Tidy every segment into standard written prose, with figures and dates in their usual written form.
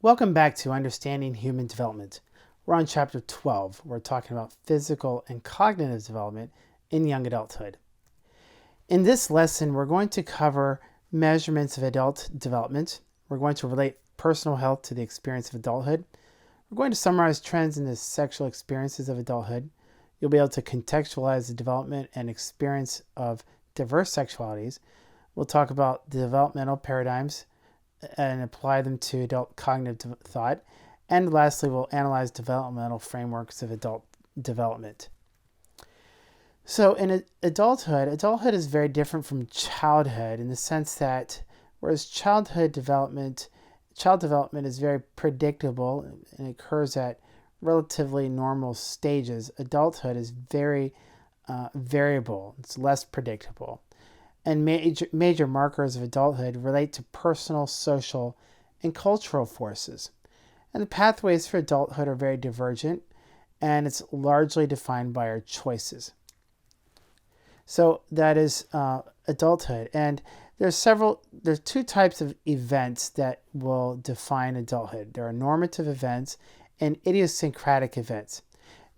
Welcome back to Understanding Human Development. We're on chapter 12. We're talking about physical and cognitive development in young adulthood. In this lesson, we're going to cover measurements of adult development. We're going to relate personal health to the experience of adulthood. We're going to summarize trends in the sexual experiences of adulthood. You'll be able to contextualize the development and experience of diverse sexualities. We'll talk about the developmental paradigms and apply them to adult cognitive thought. And lastly, we'll analyze developmental frameworks of adult development. So in adulthood is very different from childhood in the sense that whereas child development is very predictable and occurs at relatively normal stages, adulthood is very variable. It's less predictable. And major markers of adulthood relate to personal, social, and cultural forces. And the pathways for adulthood are very divergent, and it's largely defined by our choices. So that is adulthood. And there's two types of events that will define adulthood. There are normative events and idiosyncratic events.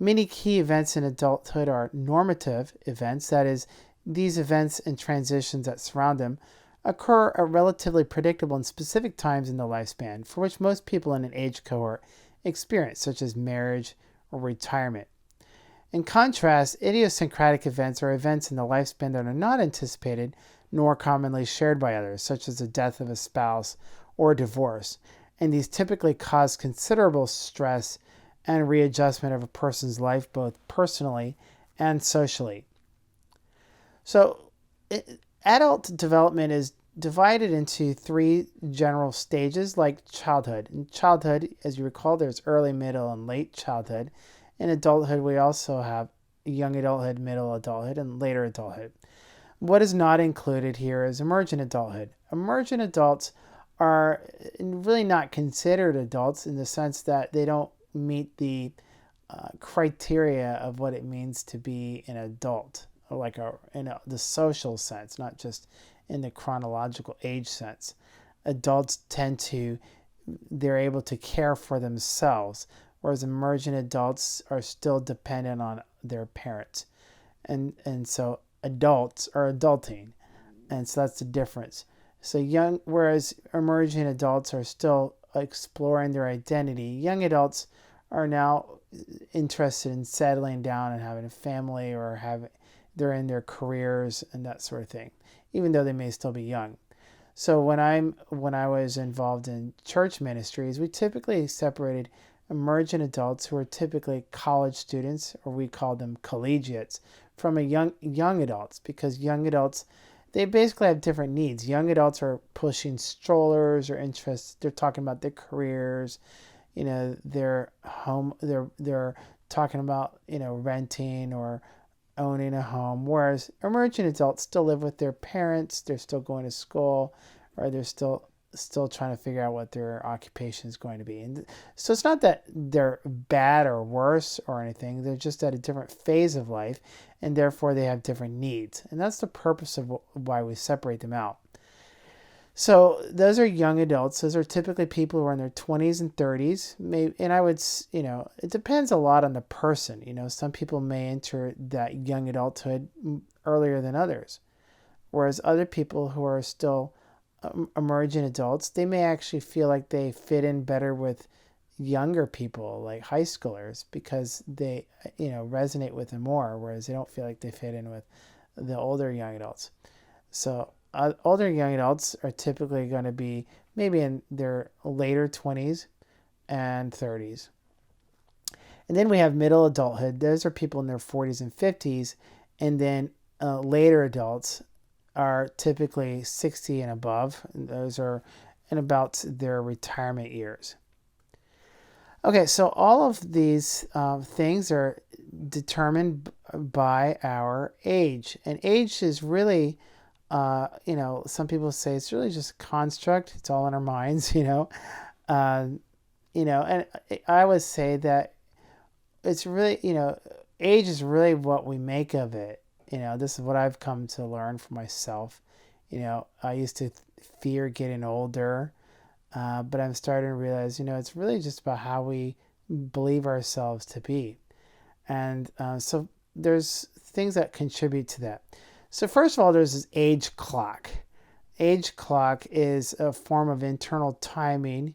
Many key events in adulthood are normative events, that is, these events and transitions that surround them occur at relatively predictable and specific times in the lifespan, for which most people in an age cohort experience, such as marriage or retirement. In contrast, idiosyncratic events are events in the lifespan that are not anticipated nor commonly shared by others, such as the death of a spouse or divorce, and these typically cause considerable stress and readjustment of a person's life both personally and socially. So, adult development is divided into three general stages like childhood. In childhood, as you recall, there's early, middle, and late childhood. In adulthood, we also have young adulthood, middle adulthood, and later adulthood. What is not included here is emergent adulthood. Emergent adults are really not considered adults in the sense that they don't meet the criteria of what it means to be an adult, like in the social sense, not just in the chronological age sense. Adults they're able to care for themselves, whereas emergent adults are still dependent on their parents. And so adults are adulting, and so that's the difference. So whereas emerging adults are still exploring their identity, young adults are now interested in settling down and having a family, or they're in their careers and that sort of thing, even though they may still be young. So when I was involved in church ministries, we typically separated emergent adults, who are typically college students, or we call them collegiates, from young adults, because young adults, they basically have different needs. Young adults are pushing strollers or interests. They're talking about their careers, their home. They're talking about renting or owning a home, whereas emergent adults still live with their parents. They're still going to school, or they're still trying to figure out what their occupation is going to be. And so it's not that they're bad or worse or anything. They're just at a different phase of life, and therefore they have different needs. And that's the purpose of why we separate them out. So those are young adults. Those are typically people who are in their 20s and 30s. And I would, it depends a lot on the person. Some people may enter that young adulthood earlier than others, whereas other people who are still emerging adults, they may actually feel like they fit in better with younger people, like high schoolers, because they, resonate with them more, whereas they don't feel like they fit in with the older young adults. So older young adults are typically going to be maybe in their later 20s and 30s. And then we have middle adulthood. Those are people in their 40s and 50s. And then later adults are typically 60 and above. And those are in about their retirement years. Okay, so all of these things are determined by our age. And age is really, some people say it's really just a construct. It's all in our minds, and I would say that it's really, age is really what we make of it. This is what I've come to learn for myself. I used to fear getting older. but I'm starting to realize, it's really just about how we believe ourselves to be. And so there's things that contribute to that. So first of all, there's this age clock. Age clock is a form of internal timing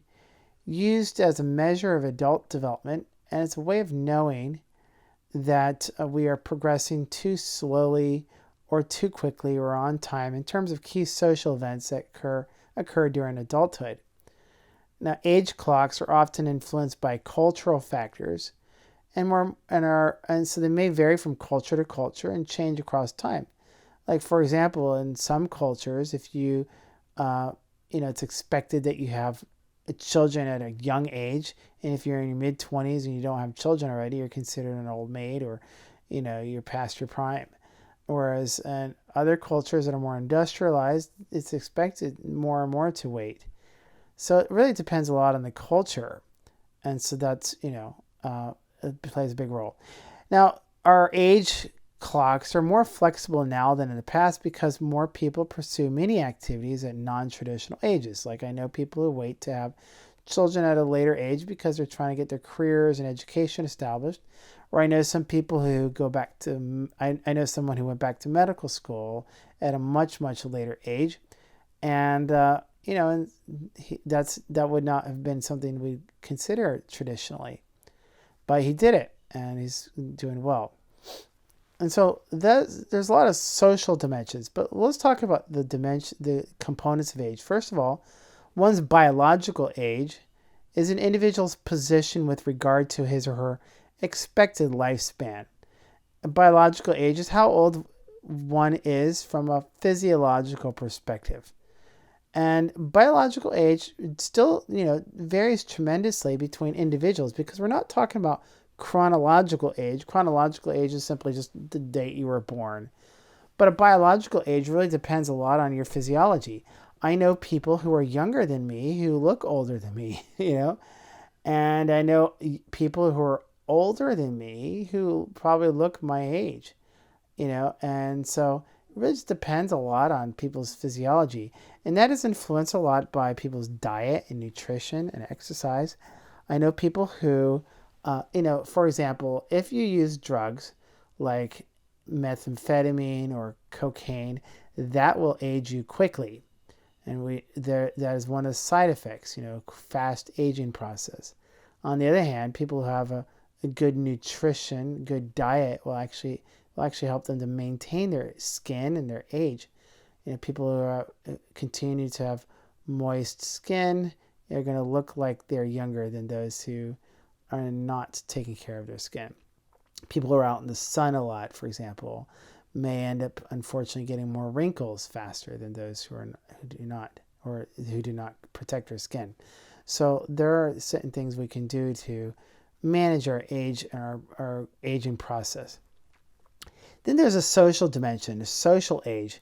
used as a measure of adult development, and it's a way of knowing that we are progressing too slowly or too quickly or on time in terms of key social events that occur during adulthood. Now, age clocks are often influenced by cultural factors, and so they may vary from culture to culture and change across time. Like, for example, in some cultures, if it's expected that you have children at a young age, and if you're in your mid-20s and you don't have children already, you're considered an old maid, or you're past your prime. Whereas in other cultures that are more industrialized, it's expected more and more to wait. So it really depends a lot on the culture, and so that's it plays a big role. Now, our age clocks are more flexible now than in the past because more people pursue many activities at non-traditional ages. Like, I know people who wait to have children at a later age because they're trying to get their careers and education established. Or I know some people who go back to, I know someone who went back to medical school at a much, much later age. And, that would not have been something we'd consider traditionally. But he did it, and he's doing well. And so there's a lot of social dimensions, but let's talk about the components of age. First of all, one's biological age is an individual's position with regard to his or her expected lifespan. Biological age is how old one is from a physiological perspective. And biological age still, varies tremendously between individuals because we're not talking about chronological age. Chronological age is simply just the date you were born. But a biological age really depends a lot on your physiology. I know people who are younger than me who look older than me, and I know people who are older than me who probably look my age, and so it really just depends a lot on people's physiology. And that is influenced a lot by people's diet and nutrition and exercise. I know people who, for example, if you use drugs like methamphetamine or cocaine, that will age you quickly. And that is one of the side effects, fast aging process. On the other hand, people who have a good nutrition, good diet will actually help them to maintain their skin and their age. People who continue to have moist skin are going to look like they're younger than those who are not taking care of their skin. People who are out in the sun a lot, for example, may end up unfortunately getting more wrinkles faster than those who do not protect their skin. So there are certain things we can do to manage our age and our aging process. Then there's a social dimension, a social age.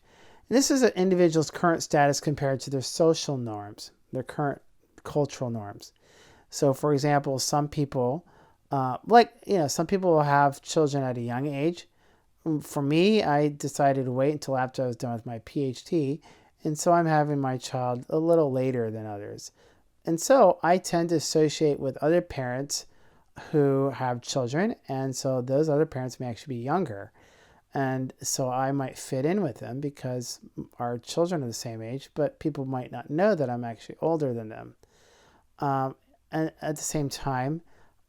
And this is an individual's current status compared to their social norms, their current cultural norms. So, for example, some people, some people will have children at a young age. For me, I decided to wait until after I was done with my PhD, and so I'm having my child a little later than others. And so I tend to associate with other parents who have children, and so those other parents may actually be younger. And so I might fit in with them because our children are the same age, but people might not know that I'm actually older than them. And at the same time,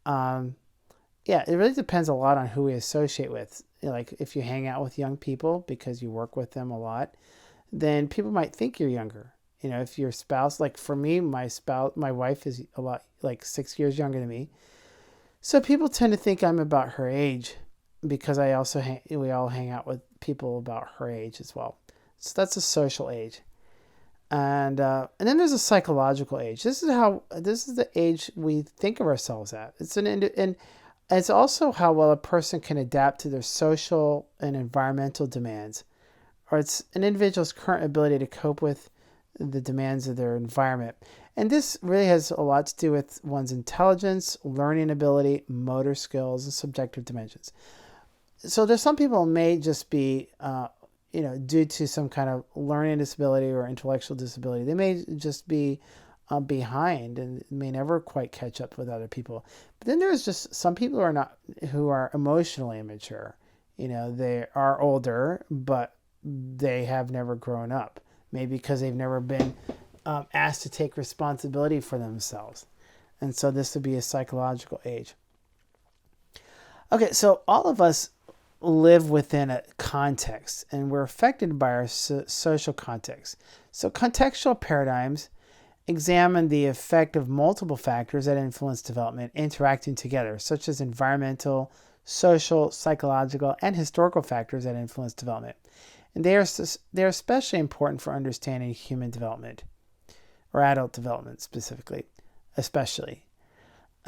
it really depends a lot on who we associate with. Like, if you hang out with young people because you work with them a lot, then people might think you're younger. If your spouse, like for me, my wife is a lot, like 6 years younger than me. So people tend to think I'm about her age because we all hang out with people about her age as well. So that's a social age. And then there's a psychological age. This is the age we think of ourselves at. And it's also how well a person can adapt to their social and environmental demands, or it's an individual's current ability to cope with the demands of their environment. And this really has a lot to do with one's intelligence, learning ability, motor skills, and subjective dimensions. So there's some people who may just be, due to some kind of learning disability or intellectual disability, they may just be behind and may never quite catch up with other people. But then there's just some people who are emotionally immature. They are older, but they have never grown up. Maybe because they've never been asked to take responsibility for themselves. And so this would be a psychological age. Okay, so all of us live within a context, and we're affected by our social context. So contextual paradigms examine the effect of multiple factors that influence development interacting together, such as environmental, social, psychological, and historical factors that influence development. And they're especially important for understanding human development, or adult development specifically, especially.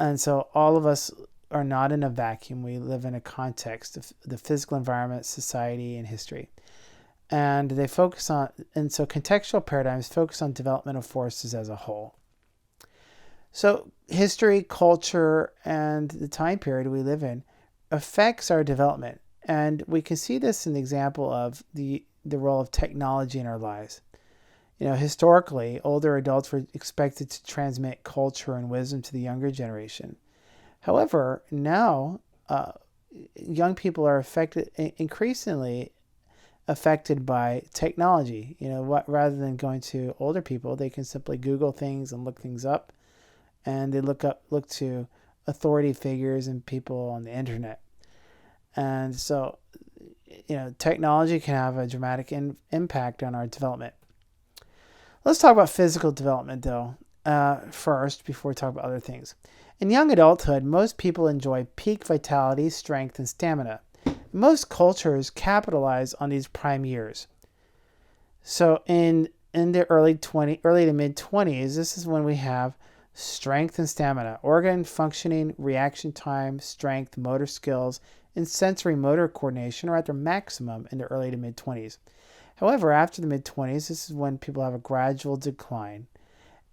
And so all of us are not in a vacuum. We live in a context of the physical environment, society, and history. And so contextual paradigms focus on developmental forces as a whole. So history, culture, and the time period we live in affects our development. And we can see this in the example of the role of technology in our lives. Historically, older adults were expected to transmit culture and wisdom to the younger generation. However, now young people are increasingly affected by technology. Rather than going to older people, they can simply Google things and look things up, and they look to authority figures and people on the internet. And so, technology can have a dramatic impact on our development. Let's talk about physical development, though, first, before we talk about other things. In young adulthood, most people enjoy peak vitality, strength, and stamina. Most cultures capitalize on these prime years. So in the early to mid-20s, this is when we have strength and stamina, organ functioning, reaction time, strength, motor skills, and sensory motor coordination are at their maximum in the early to mid-20s. However, after the mid-20s, this is when people have a gradual decline.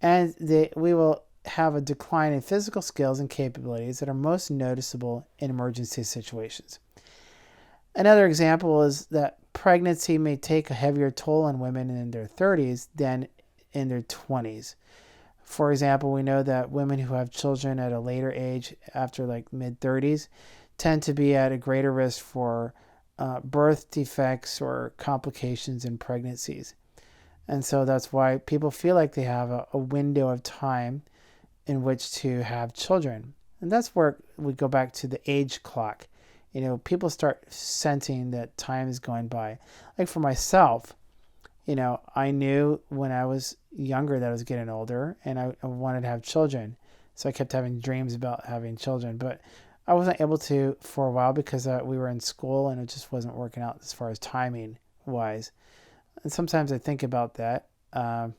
And we will have a decline in physical skills and capabilities that are most noticeable in emergency situations. Another example is that pregnancy may take a heavier toll on women in their 30s than in their 20s. For example, we know that women who have children at a later age, after mid-30s, tend to be at a greater risk for birth defects or complications in pregnancies. And so that's why people feel like they have a window of time in which to have children. And that's where we go back to the age clock. People start sensing that time is going by. Like for myself, I knew when I was younger that I was getting older and I wanted to have children. So I kept having dreams about having children. But I wasn't able to for a while because we were in school and it just wasn't working out as far as timing wise. And sometimes I think about that, but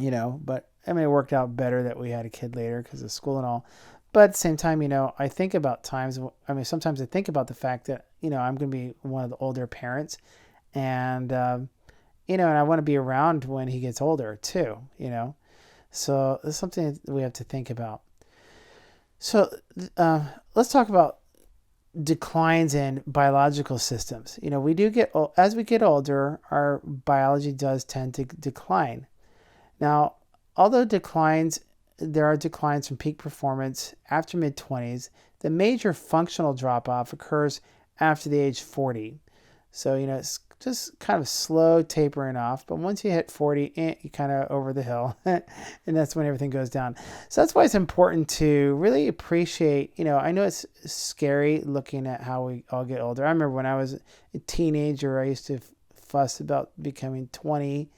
it worked out better that we had a kid later because of school and all. But at the same time, I think about sometimes I think about the fact that, I'm going to be one of the older parents and, and I want to be around when he gets older too, So it's something that we have to think about. So let's talk about declines in biological systems. We do as we get older, our biology does tend to decline. Now, although there are declines from peak performance after mid-20s, the major functional drop-off occurs after the age 40. So, it's just kind of slow tapering off, but once you hit 40, you kind of over the hill, and that's when everything goes down. So that's why it's important to really appreciate, I know it's scary looking at how we all get older. I remember when I was a teenager, I used to fuss about becoming 20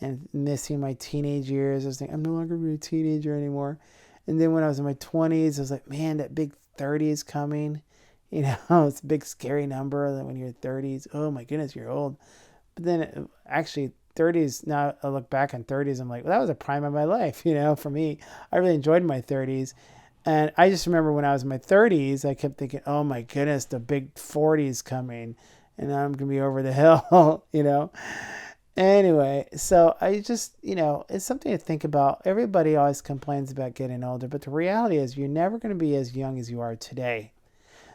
and missing my teenage years. I was thinking, I'm no longer going to be a teenager anymore. And then when I was in my 20s, I was like, man, that big 30 is coming. It's a big scary number that when you're 30s, oh my goodness, you're old. But then actually 30s, now I look back on 30s, I'm like, well, that was a prime of my life, for me. I really enjoyed my 30s. And I just remember when I was in my 30s, I kept thinking, oh my goodness, the big 40s coming and I'm going to be over the hill, Anyway, so I just, it's something to think about. Everybody always complains about getting older, but the reality is you're never going to be as young as you are today.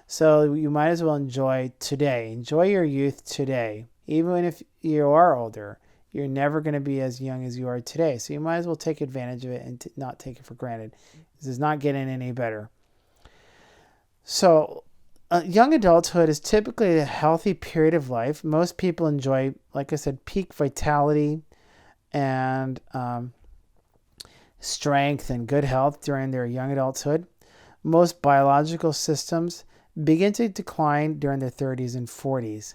So you might as well enjoy today. Enjoy your youth today. Even if you are older, You're never going to be as young as you are today. So you might as well take advantage of it and not take it for granted. This is not getting any better. So young adulthood is typically a healthy period of life. Most people enjoy, like I said, peak vitality and strength and good health during their young adulthood. Most biological systems begin to decline during their 30s and 40s.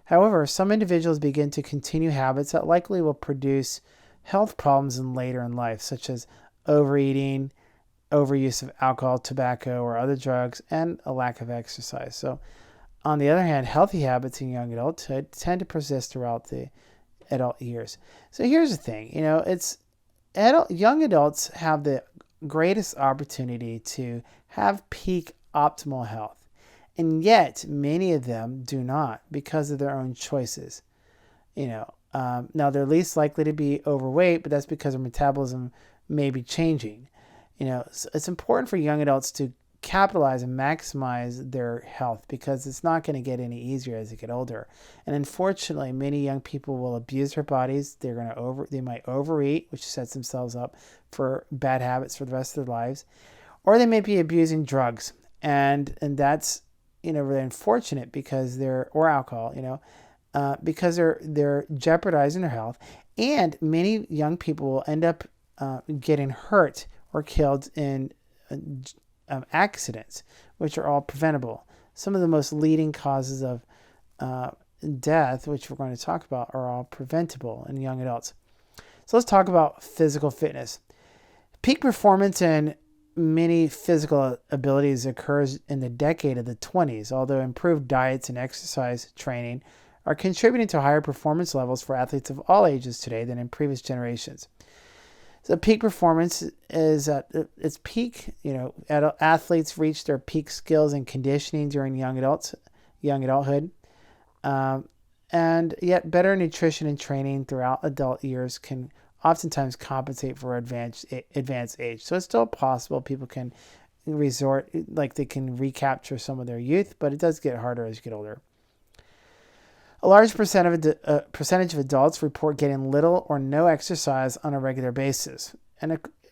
However, some individuals begin to continue habits that likely will produce health problems later in life, such as overeating, overuse of alcohol, tobacco, or other drugs, and a lack of exercise. So, on the other hand, healthy habits in young adulthood tend to persist throughout the adult years. So here's the thing, young adults have the greatest opportunity to have peak optimal health. And yet, many of them do not because of their own choices. Now they're least likely to be overweight, but that's because their metabolism may be changing. So it's important for young adults to capitalize and maximize their health because it's not going to get any easier as they get older. And unfortunately, many young people will abuse their bodies. They might overeat, which sets themselves up for bad habits for the rest of their lives, or they may be abusing drugs, and that's really unfortunate because or alcohol, because they're jeopardizing their health, and many young people will end up getting hurt or killed in accidents, which are all preventable. Some of the most leading causes of death, which we're going to talk about, are all preventable in young adults. So let's talk about physical fitness. Peak performance in many physical abilities occurs in the decade of the 20s, although improved diets and exercise training are contributing to higher performance levels for athletes of all ages today than in previous generations. So peak performance is at its peak. Athletes reach their peak skills and conditioning during young adulthood. And yet better nutrition and training throughout adult years can oftentimes compensate for advanced age. So it's still possible people can they can recapture some of their youth, but it does get harder as you get older. A large percentage of adults report getting little or no exercise on a regular basis.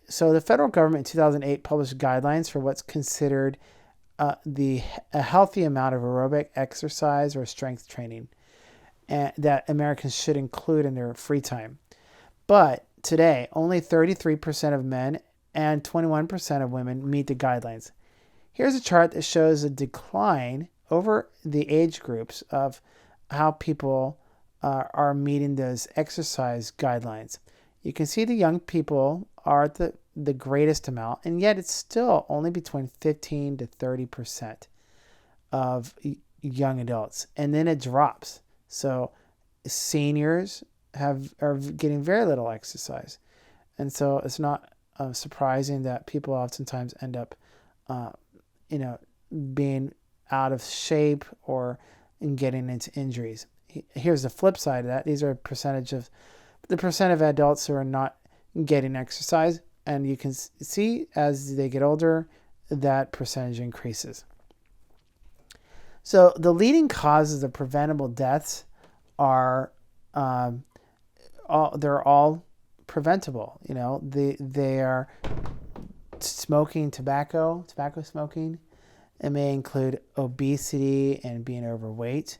So the federal government in 2008 published guidelines for what's considered a healthy amount of aerobic exercise or strength training that Americans should include in their free time. But today, only 33% of men and 21% of women meet the guidelines. Here's a chart that shows a decline over the age groups of how people are meeting those exercise guidelines. You can see the young people are at the greatest amount, and yet it's still only between 15 to 30% of young adults. And then it drops. So seniors are getting very little exercise. And so it's not surprising that people oftentimes end up, being out of shape or getting into injuries. Here's the flip side of that. These are the percent of adults who are not getting exercise. And you can see as they get older, that percentage increases. So the leading causes of preventable deaths are they're all preventable. They are smoking tobacco smoking. It may include obesity and being overweight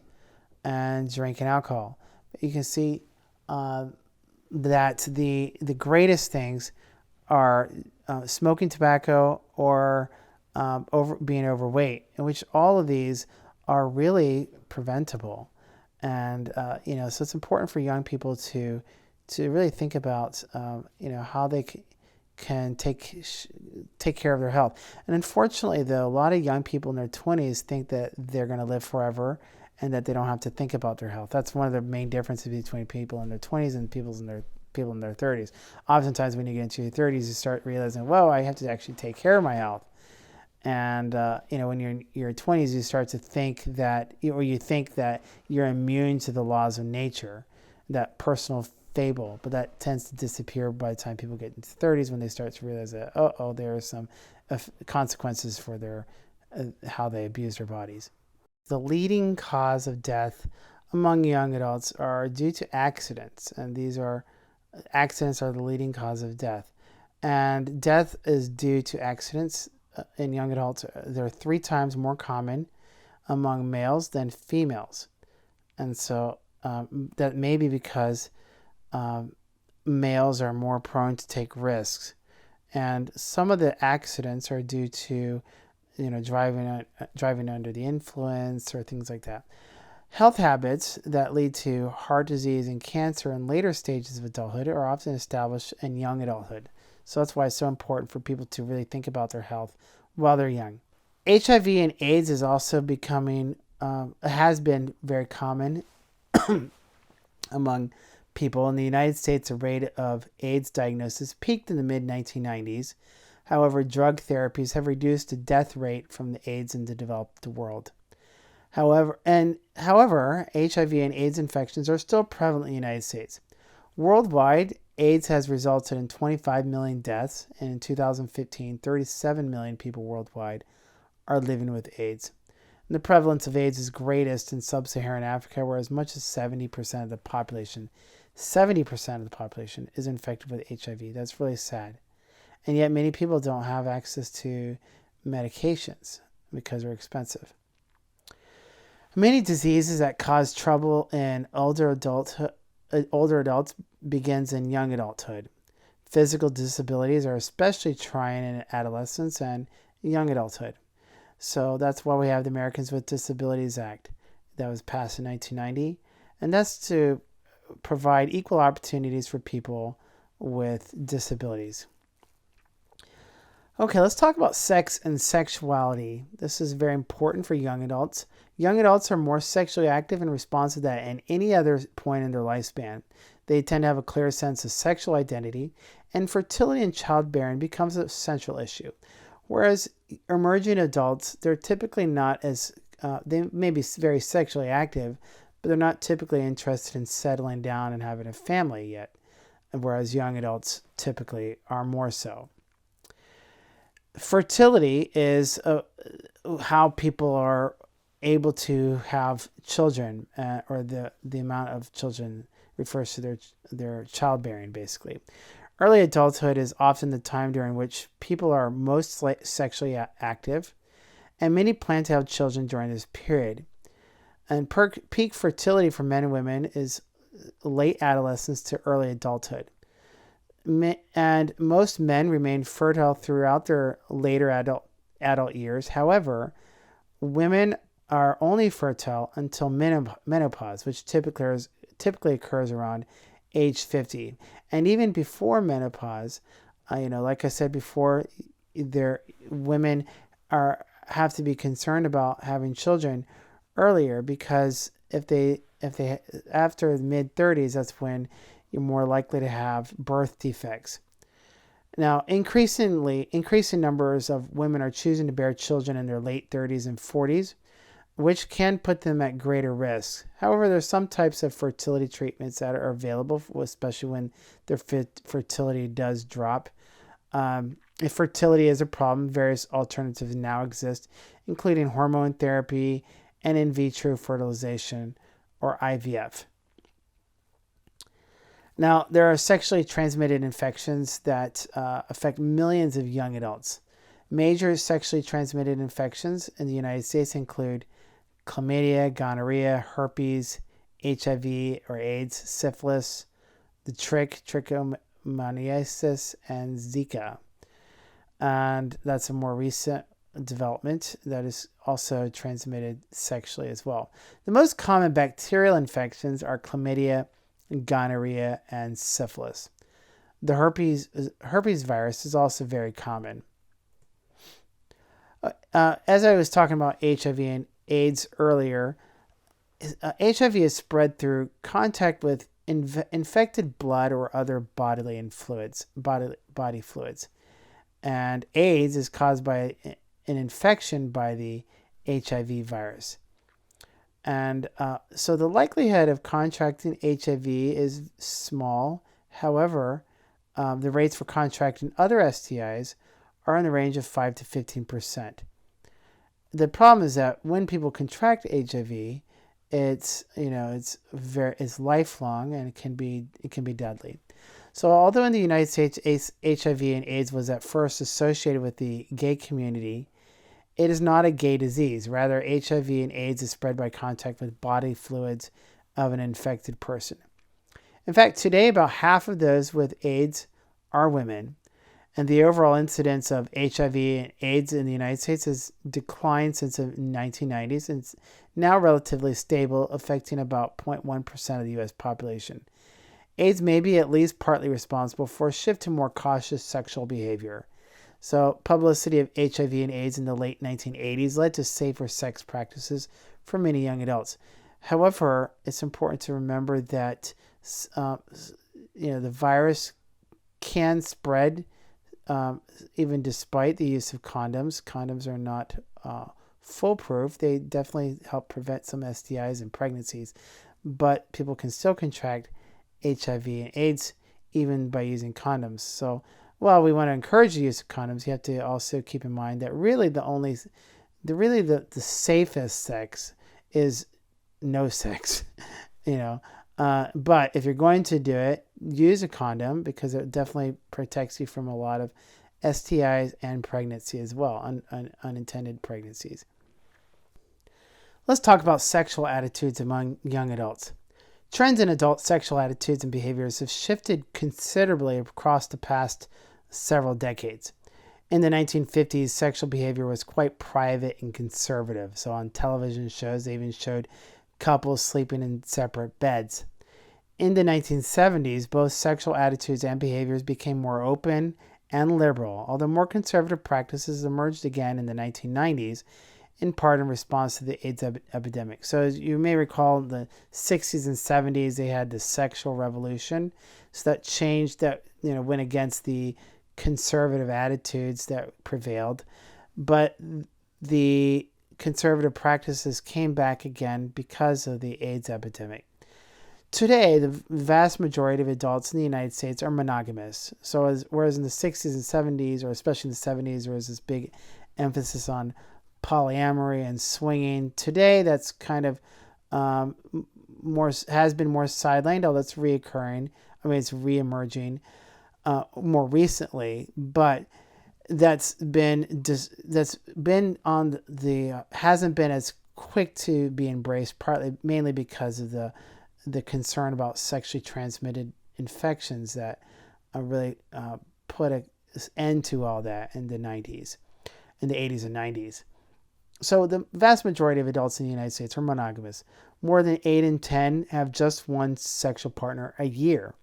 and drinking alcohol. But you can see that the greatest things are smoking tobacco or being overweight, in which all of these are really preventable. And so it's important for young people to really think about how they can take care of their health. And unfortunately, though, a lot of young people in their 20s think that they're going to live forever and that they don't have to think about their health. That's one of the main differences between people in their 20s and people in their 30s. Oftentimes, when you get into your 30s, you start realizing, whoa, I have to actually take care of my health. And when you're in your 20s, you start to think that, or you think that you're immune to the laws of nature, that personal fable. But that tends to disappear by the time people get into 30s, when they start to realize that there are some consequences for how they abuse their bodies. The leading cause of death among young adults are due to accidents, and accidents are the leading cause of death. And death is due to accidents in young adults. They're 3 times more common among males than females. And so that may be because males are more prone to take risks. And some of the accidents are due to, driving under the influence or things like that. Health habits that lead to heart disease and cancer in later stages of adulthood are often established in young adulthood. So that's why it's so important for people to really think about their health while they're young. HIV and AIDS is also has been very common among people. In the United States, the rate of AIDS diagnosis peaked in the mid-1990s. However, drug therapies have reduced the death rate from the AIDS in the developed world. However, HIV and AIDS infections are still prevalent in the United States. Worldwide, AIDS has resulted in 25 million deaths, and in 2015, 37 million people worldwide are living with AIDS. And the prevalence of AIDS is greatest in sub-Saharan Africa, where as much as 70% of the population is infected with HIV. That's really sad. And yet many people don't have access to medications because they're expensive. Many diseases that cause trouble in older adults begins in young adulthood. Physical disabilities are especially trying in adolescence and young adulthood. So that's why we have the Americans with Disabilities Act that was passed in 1990. And that's to provide equal opportunities for people with disabilities. Okay, let's talk about sex and sexuality. This is very important for young adults. Young adults are more sexually active and responsive than at any other point in their lifespan. They tend to have a clear sense of sexual identity, and fertility and childbearing becomes a central issue. Whereas emerging adults, they're typically not as, they may be very sexually active, but they're not typically interested in settling down and having a family yet, whereas young adults typically are more so. Fertility is how people are able to have children, or the amount of children refers to their childbearing, basically. Early adulthood is often the time during which people are most sexually active, and many plan to have children during this period. And peak fertility for men and women is late adolescence to early adulthood. And most men remain fertile throughout their later adult years. However, women are only fertile until menopause, which typically occurs around age 50. And even before menopause, like I said before, women have to be concerned about having children earlier, because if they after the mid-30s, that's when you're more likely to have birth defects. Now, increasing numbers of women are choosing to bear children in their late 30s and 40s, which can put them at greater risk. However, there's some types of fertility treatments that are available, especially when their fertility does drop. If fertility is a problem, various alternatives now exist, including hormone therapy and in vitro fertilization, or IVF. Now, there are sexually transmitted infections that affect millions of young adults. Major sexually transmitted infections in the United States include chlamydia, gonorrhea, herpes, HIV or AIDS, syphilis, the trichomoniasis, and Zika. And that's a more recent development that is also transmitted sexually as well. The most common bacterial infections are chlamydia, gonorrhea, and syphilis. The herpes virus is also very common. As I was talking about HIV and AIDS earlier, HIV is spread through contact with infected blood or other body fluids. And AIDS is caused by an infection by the HIV virus. And so the likelihood of contracting HIV is small. However, the rates for contracting other STIs are in the range of 5 to 15%. The problem is that when people contract HIV, it's lifelong, and it can be deadly. So although in the United States HIV and AIDS was at first associated with the gay community, it is not a gay disease. Rather, HIV and AIDS is spread by contact with body fluids of an infected person. In fact, today about half of those with AIDS are women, and the overall incidence of HIV and AIDS in the United States has declined since the 1990s and it's now relatively stable, affecting about 0.1% of the U.S. population. AIDS may be at least partly responsible for a shift to more cautious sexual behavior. So, publicity of HIV and AIDS in the late 1980s led to safer sex practices for many young adults. However, it's important to remember that the virus can spread even despite the use of condoms. Condoms are not foolproof. They definitely help prevent some STIs and pregnancies, but people can still contract HIV and AIDS even by using condoms. So while we want to encourage the use of condoms, you have to also keep in mind that really the safest sex is no sex, but if you're going to do it, use a condom because it definitely protects you from a lot of STIs and pregnancy as well, unintended pregnancies. Let's talk about sexual attitudes among young adults. Trends in adult sexual attitudes and behaviors have shifted considerably across the past several decades. In the 1950s, sexual behavior was quite private and conservative. So on television shows, they even showed couples sleeping in separate beds. In the 1970s, both sexual attitudes and behaviors became more open and liberal, although more conservative practices emerged again in the 1990s, in part in response to the AIDS epidemic. So as you may recall, in the 60s and 70s, they had the sexual revolution. So that changed, that went against the conservative attitudes that prevailed. But the conservative practices came back again because of the AIDS epidemic. Today, the vast majority of adults in the United States are monogamous. So whereas in the 60s and 70s, or especially in the 70s, there was this big emphasis on polyamory and swinging, today that's kind of has been more sidelined, although it's reoccurring. It's reemerging more recently, but hasn't been as quick to be embraced, mainly because of the concern about sexually transmitted infections that really put an end to all that in the 80s and 90s. So the vast majority of adults in the United States are monogamous. More than 8 in 10 have just one sexual partner a year.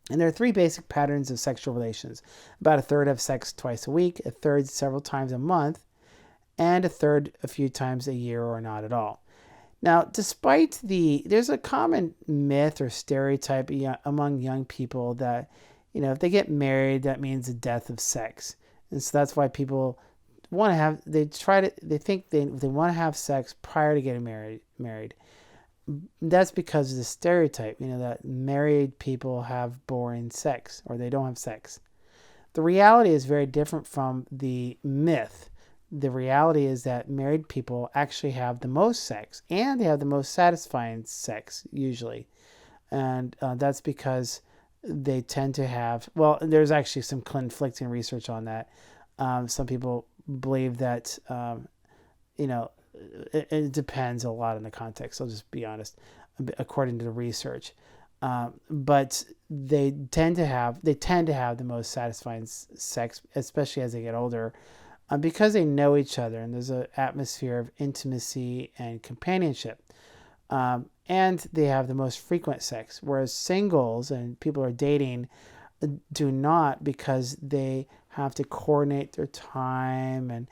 And there are 3 basic patterns of sexual relations. About a third have sex twice a week, a third several times a month, and a third a few times a year or not at all. Now, there's a common myth or stereotype among young people that, if they get married, that means the death of sex. And so that's why people they think they want to have sex prior to getting married. That's because of the stereotype, that married people have boring sex or they don't have sex. The reality is very different from the myth. The reality is that married people actually have the most sex and they have the most satisfying sex usually. And that's because they tend to have, there's actually some conflicting research on that. Some people believe that, it depends a lot on the context. I'll just be honest, according to the research. But they tend to have the most satisfying sex, especially as they get older, because they know each other and there's an atmosphere of intimacy and companionship. And they have the most frequent sex, whereas singles and people who are dating do not, because they have to coordinate their time and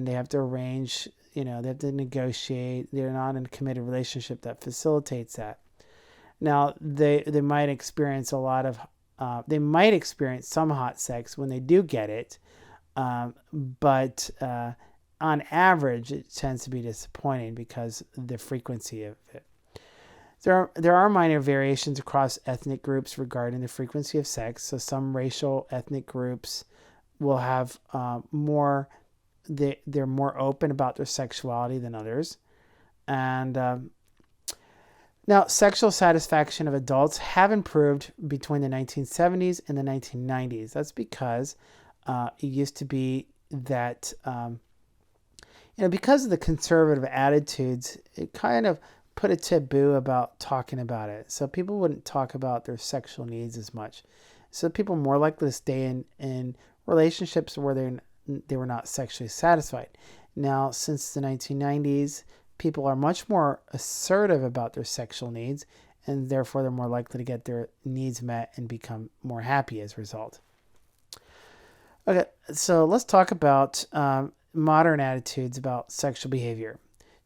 they have to arrange, they have to negotiate. They're not in a committed relationship that facilitates that. Now, they might experience they might experience some hot sex when they do get it, but on average, it tends to be disappointing because of the frequency of it. There are minor variations across ethnic groups regarding the frequency of sex. So some racial ethnic groups will have they're more open about their sexuality than others. And Now, sexual satisfaction of adults have improved between the 1970s and the 1990s. That's because it used to be that, because of the conservative attitudes, it kind of put a taboo about talking about it. So people wouldn't talk about their sexual needs as much. So people are more likely to stay in relationships where they were not sexually satisfied. Now, since the 1990s, people are much more assertive about their sexual needs, and therefore they're more likely to get their needs met and become more happy as a result. Okay, so let's talk about modern attitudes about sexual behavior.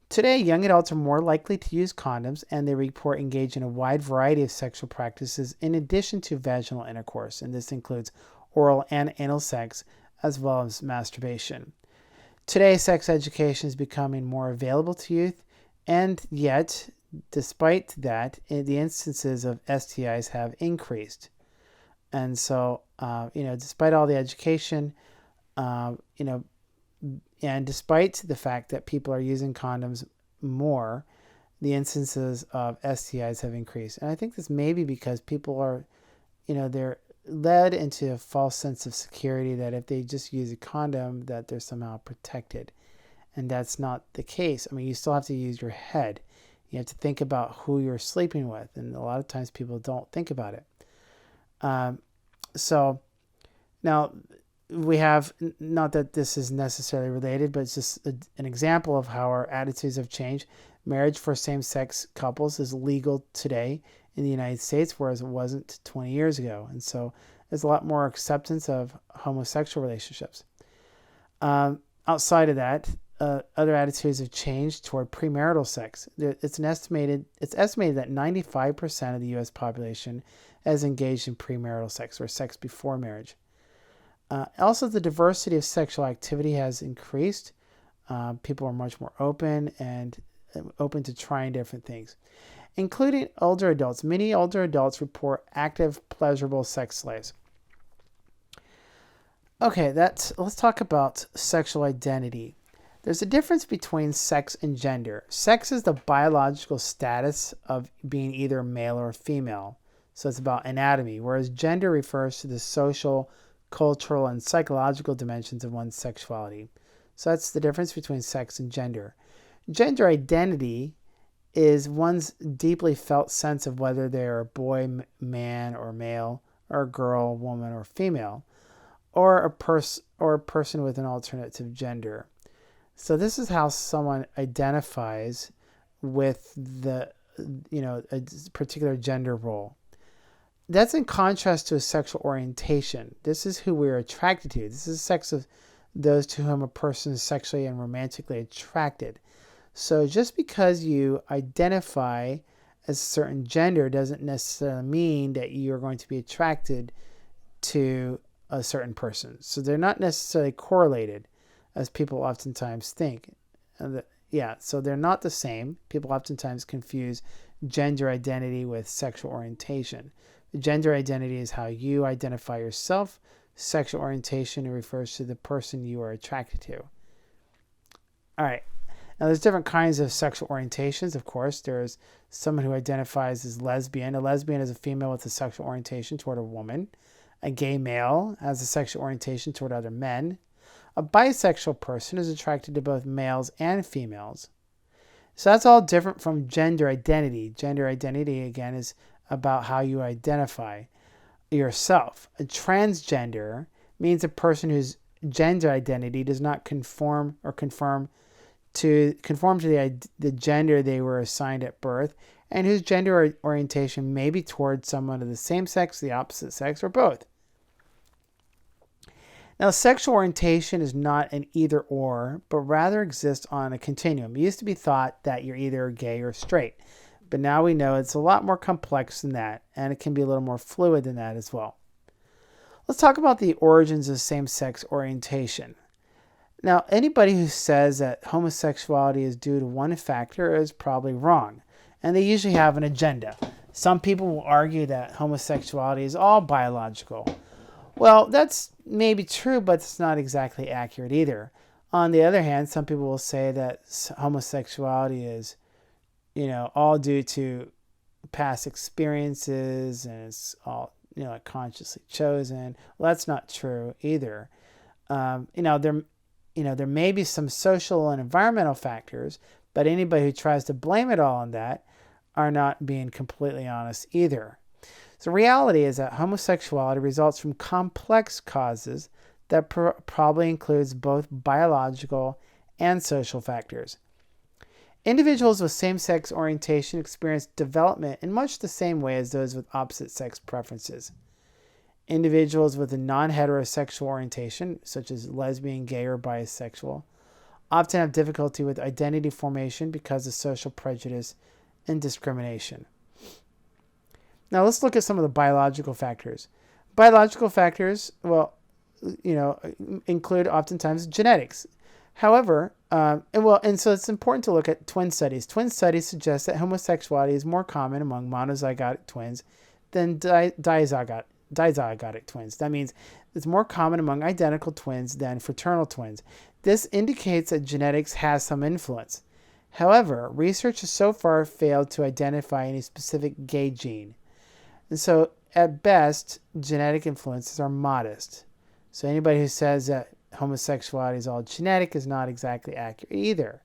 Today, young adults are more likely to use condoms, and they report engaging in a wide variety of sexual practices in addition to vaginal intercourse, and this includes oral and anal sex, as well as masturbation. Today, sex education is becoming more available to youth, and yet, despite that, the instances of STIs have increased. And so, despite all the education, and despite the fact that people are using condoms more, the instances of STIs have increased. And I think this may be because people are, they're led into a false sense of security that if they just use a condom, that they're somehow protected. And that's not the case. I mean, you still have to use your head. You have to think about who you're sleeping with. And a lot of times people don't think about it. So now we have, not that this is necessarily related, but it's just an example of how our attitudes have changed. Marriage for same-sex couples is legal today in the United States, whereas it wasn't 20 years ago. And so there's a lot more acceptance of homosexual relationships. Outside of that, other attitudes have changed toward premarital sex. It's estimated that 95% of the U.S. population has engaged in premarital sex, or sex before marriage. Also, the diversity of sexual activity has increased. People are much more open to trying different things, including older adults. Many older adults report active, pleasurable sex lives. Okay, let's talk about sexual identity. There's a difference between sex and gender. Sex is the biological status of being either male or female. So it's about anatomy, whereas gender refers to the social, cultural, and psychological dimensions of one's sexuality. So that's the difference between sex and gender. Gender identity is one's deeply felt sense of whether they're a boy, man, or male, or a girl, woman, or female, or a person with an alternative gender. So this is how someone identifies with a particular gender role. That's in contrast to a sexual orientation. This is who we're attracted to. This is sex of those to whom a person is sexually and romantically attracted. So just because you identify as a certain gender doesn't necessarily mean that you're going to be attracted to a certain person. So they're not necessarily correlated, as people oftentimes think. So they're not the same. People oftentimes confuse gender identity with sexual orientation. Gender identity is how you identify yourself. Sexual orientation refers to the person you are attracted to. All right. Now, there's different kinds of sexual orientations, of course. There's someone who identifies as lesbian. A lesbian is a female with a sexual orientation toward a woman. A gay male has a sexual orientation toward other men. A bisexual person is attracted to both males and females. So that's all different from gender identity. Gender identity, again, is about how you identify yourself. A transgender means a person whose gender identity does not conform to the gender they were assigned at birth, and whose gender orientation may be towards someone of the same sex, the opposite sex, or both. Now, sexual orientation is not an either or, but rather exists on a continuum. It used to be thought that you're either gay or straight, but now we know it's a lot more complex than that, and it can be a little more fluid than that as well. Let's talk about the origins of same-sex orientation. Now, anybody who says that homosexuality is due to one factor is probably wrong, and they usually have an agenda. Some people will argue that homosexuality is all biological. Well, that's maybe true, but it's not exactly accurate either. On the other hand, some people will say that homosexuality is, all due to past experiences and it's all, like consciously chosen. Well, that's not true either. There may be some social and environmental factors, but anybody who tries to blame it all on that are not being completely honest either. So the reality is that homosexuality results from complex causes that probably includes both biological and social factors. Individuals with same-sex orientation experience development in much the same way as those with opposite-sex preferences. Individuals with a non-heterosexual orientation, such as lesbian, gay, or bisexual, often have difficulty with identity formation because of social prejudice and discrimination. Now let's look at some of the biological factors. Biological factors, include oftentimes genetics. However, and so it's important to look at twin studies. Twin studies suggest that homosexuality is more common among monozygotic twins than dizygotic twins. That means it's more common among identical twins than fraternal twins. This indicates that genetics has some influence. However, research has so far failed to identify any specific gay gene. And so, at best, genetic influences are modest. So anybody who says that homosexuality is all genetic is not exactly accurate either.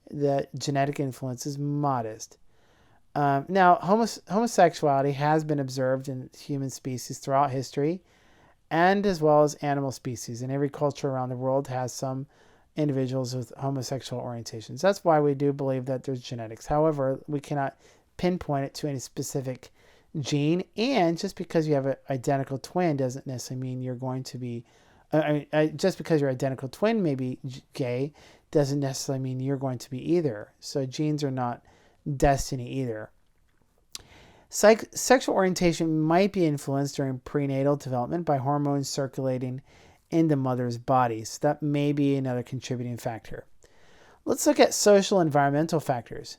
The genetic influence is modest. Now, homosexuality has been observed in human species throughout history, and as well as animal species. And every culture around the world has some individuals with homosexual orientations. That's why we do believe that there's genetics. However, we cannot pinpoint it to any specific gene, and just because you have an identical twin doesn't necessarily mean you're going to be just because your identical twin may be gay doesn't necessarily mean you're going to be either. So genes are not destiny either. Sexual orientation might be influenced during prenatal development by hormones circulating in the mother's body. So that may be another contributing factor. Let's look at social environmental factors.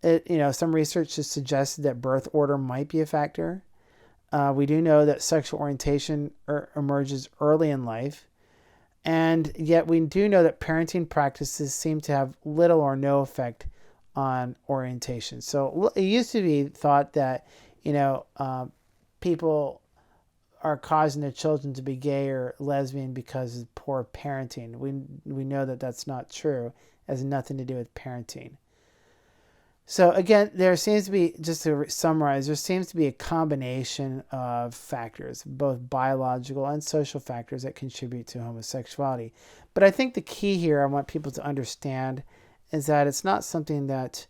Some research has suggested that birth order might be a factor. We do know that sexual orientation emerges early in life, and yet we do know that parenting practices seem to have little or no effect on orientation. So it used to be thought that, people are causing their children to be gay or lesbian because of poor parenting. We know that that's not true. It has nothing to do with parenting. So again, there seems to be, just to summarize, there seems to be a combination of factors, both biological and social factors that contribute to homosexuality. But I think the key here I want people to understand is that it's not something that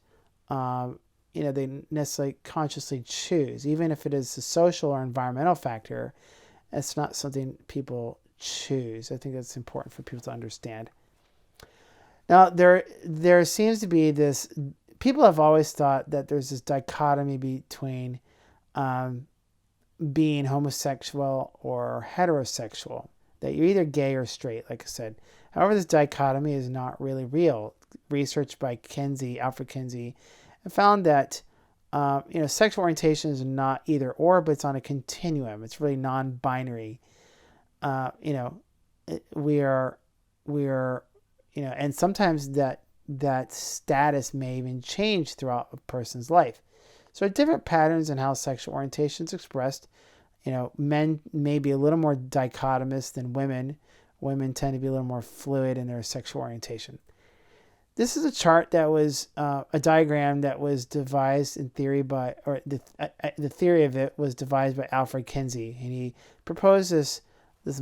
they necessarily consciously choose. Even if it is a social or environmental factor, it's not something people choose. I think that's important for people to understand. Now, there seems to be this. People have always thought that there's this dichotomy between being homosexual or heterosexual, that you're either gay or straight, like I said. However, this dichotomy is not really real. Research by Alfred Kinsey, found that sexual orientation is not either or, but it's on a continuum. It's really non-binary. We are, and sometimes that status may even change throughout a person's life. So there are different patterns in how sexual orientation is expressed. Men may be a little more dichotomous than women. Women tend to be a little more fluid in their sexual orientation. This is a chart that was a diagram that was devised in theory by, or the theory of it was devised by Alfred Kinsey, and he proposed this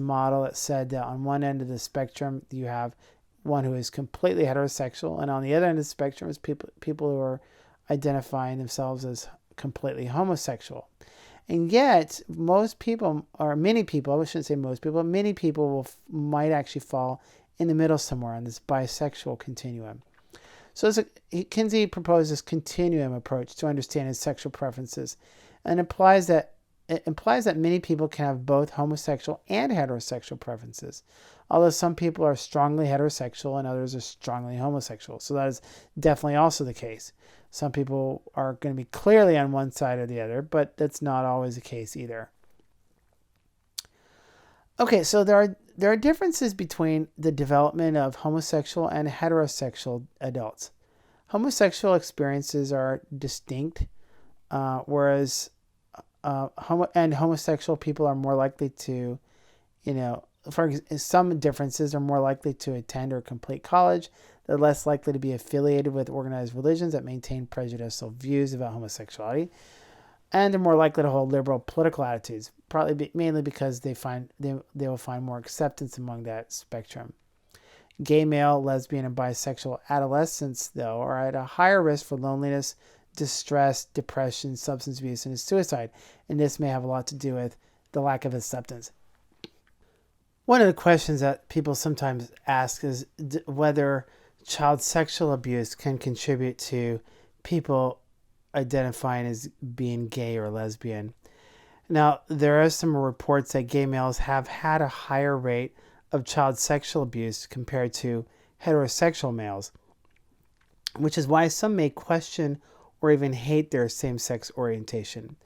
model that said that on one end of the spectrum you have one who is completely heterosexual, and on the other end of the spectrum is people who are identifying themselves as completely homosexual. And yet, most people, or many people, I shouldn't say most people, many people might actually fall in the middle somewhere on this bisexual continuum. So Kinsey proposed this continuum approach to understanding sexual preferences, and it implies that many people can have both homosexual and heterosexual preferences, although some people are strongly heterosexual and others are strongly homosexual. So that is definitely also the case. Some people are going to be clearly on one side or the other, but that's not always the case either. Okay, so there are differences between the development of homosexual and heterosexual adults. Homosexual experiences are distinct whereas homosexual people are more likely to, some differences are more likely to attend or complete college. They're less likely to be affiliated with organized religions that maintain prejudicial views about homosexuality, and they're more likely to hold liberal political attitudes, mainly because they will find more acceptance among that spectrum. Gay, male, lesbian, and bisexual adolescents, though, are at a higher risk for loneliness, distress, depression, substance abuse, and suicide, and this may have a lot to do with the lack of acceptance. One of the questions that people sometimes ask is whether child sexual abuse can contribute to people identifying as being gay or lesbian. Now, there are some reports that gay males have had a higher rate of child sexual abuse compared to heterosexual males, which is why some may question or even hate their same-sex orientation.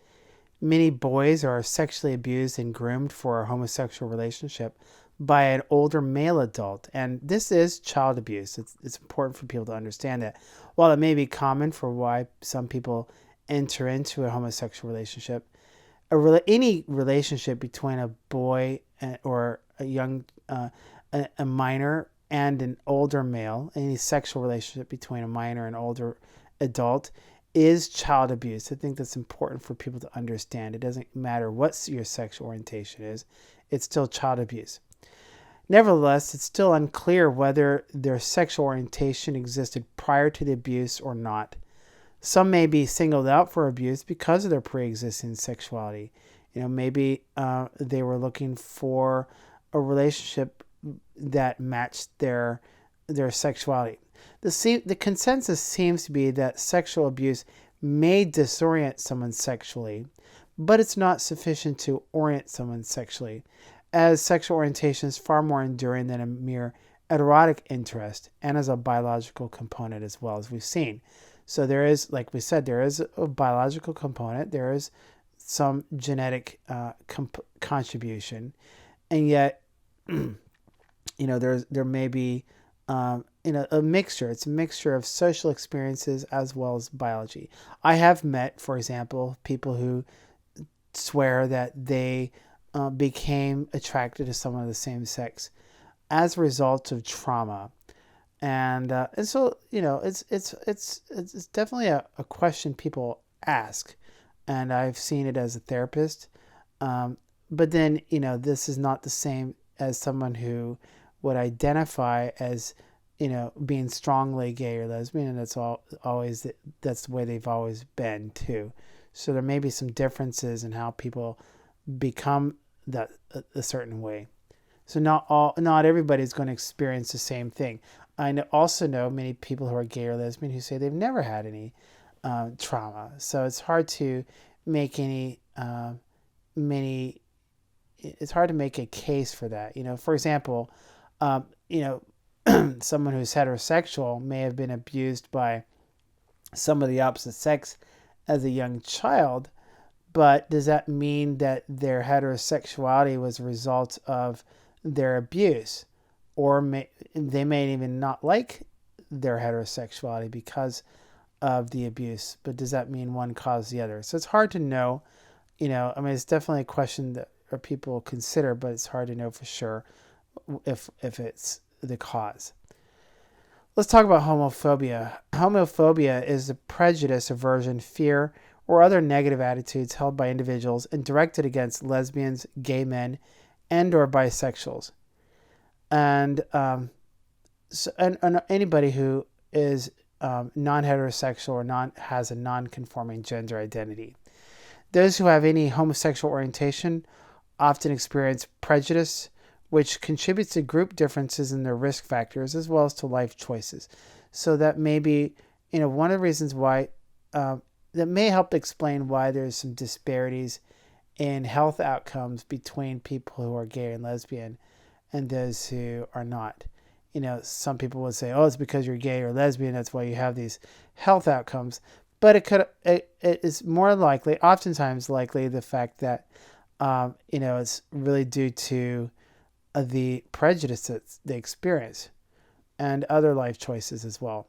Many boys are sexually abused and groomed for a homosexual relationship by an older male adult, and this is child abuse. It's important for people to understand that. While it may be common for why some people enter into a homosexual relationship, any relationship between a boy or a young, a minor and an older male, any sexual relationship between a minor and older adult is child abuse. I think that's important for people to understand. It doesn't matter what your sexual orientation is, it's still child abuse. Nevertheless, it's still unclear whether their sexual orientation existed prior to the abuse or not. Some may be singled out for abuse because of their pre-existing sexuality. Maybe they were looking for a relationship that matched their sexuality. The consensus seems to be that sexual abuse may disorient someone sexually, but it's not sufficient to orient someone sexually, as sexual orientation is far more enduring than a mere erotic interest and as a biological component as well, as we've seen. So there is, like we said, there is a biological component, there is some genetic contribution, and yet, there may be a mixture. It's a mixture of social experiences as well as biology. I have met, for example, people who swear that they became attracted to someone of the same sex as a result of trauma, and so it's definitely a question people ask, and I've seen it as a therapist. But then this is not the same as someone who would identify as being strongly gay or lesbian, and that's the way they've always been too. So there may be some differences in how people become that a certain way. So not everybody's going to experience the same thing. I also know many people who are gay or lesbian who say they've never had any trauma. So it's hard to make it's hard to make a case for that. For example, someone who's heterosexual may have been abused by some of the opposite sex as a young child, but does that mean that their heterosexuality was a result of their abuse? Or they may even not like their heterosexuality because of the abuse, but does that mean one caused the other? So it's hard to know. It's definitely a question that people consider, but it's hard to know for sure if it's the cause. Let's talk about homophobia. Homophobia is the prejudice, aversion, fear, or other negative attitudes held by individuals and directed against lesbians, gay men, and or bisexuals. And anybody who is non-heterosexual or has a non-conforming gender identity. Those who have any homosexual orientation often experience prejudice, which contributes to group differences in their risk factors as well as to life choices. So that may be, one of the reasons why, that may help explain why there's some disparities in health outcomes between people who are gay and lesbian and those who are not. Some people would say, oh, it's because you're gay or lesbian, that's why you have these health outcomes. But it is more likely, oftentimes likely, the fact that, it's really due to the prejudice that they experience and other life choices as well.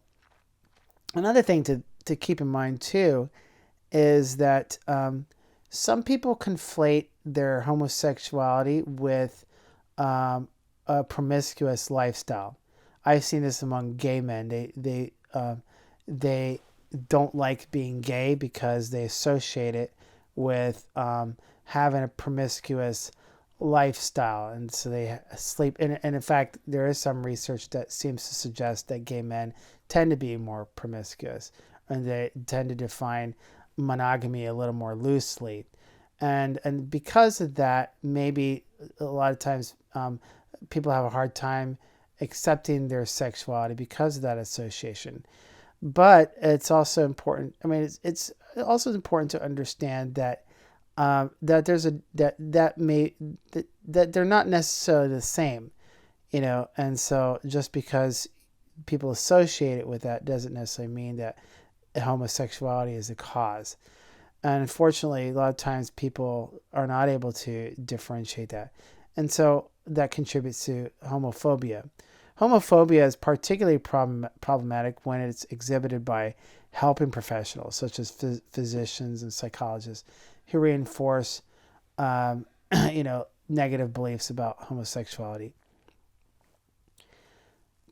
Another thing to keep in mind too is that some people conflate their homosexuality with a promiscuous lifestyle. I've seen this among gay men. They don't like being gay because they associate it with having a promiscuous lifestyle, and so they sleep. And in fact, there is some research that seems to suggest that gay men tend to be more promiscuous, and they tend to define monogamy a little more loosely. And because of that, maybe a lot of times people have a hard time accepting their sexuality because of that association. But it's also important. I mean, it's also important to understand that that there's a that they're not necessarily the same, And so just because people associate it with that doesn't necessarily mean that homosexuality is the cause. And unfortunately, a lot of times people are not able to differentiate that. And so that contributes to homophobia. Homophobia is particularly problematic when it's exhibited by helping professionals, such as physicians and psychologists, who reinforce, negative beliefs about homosexuality.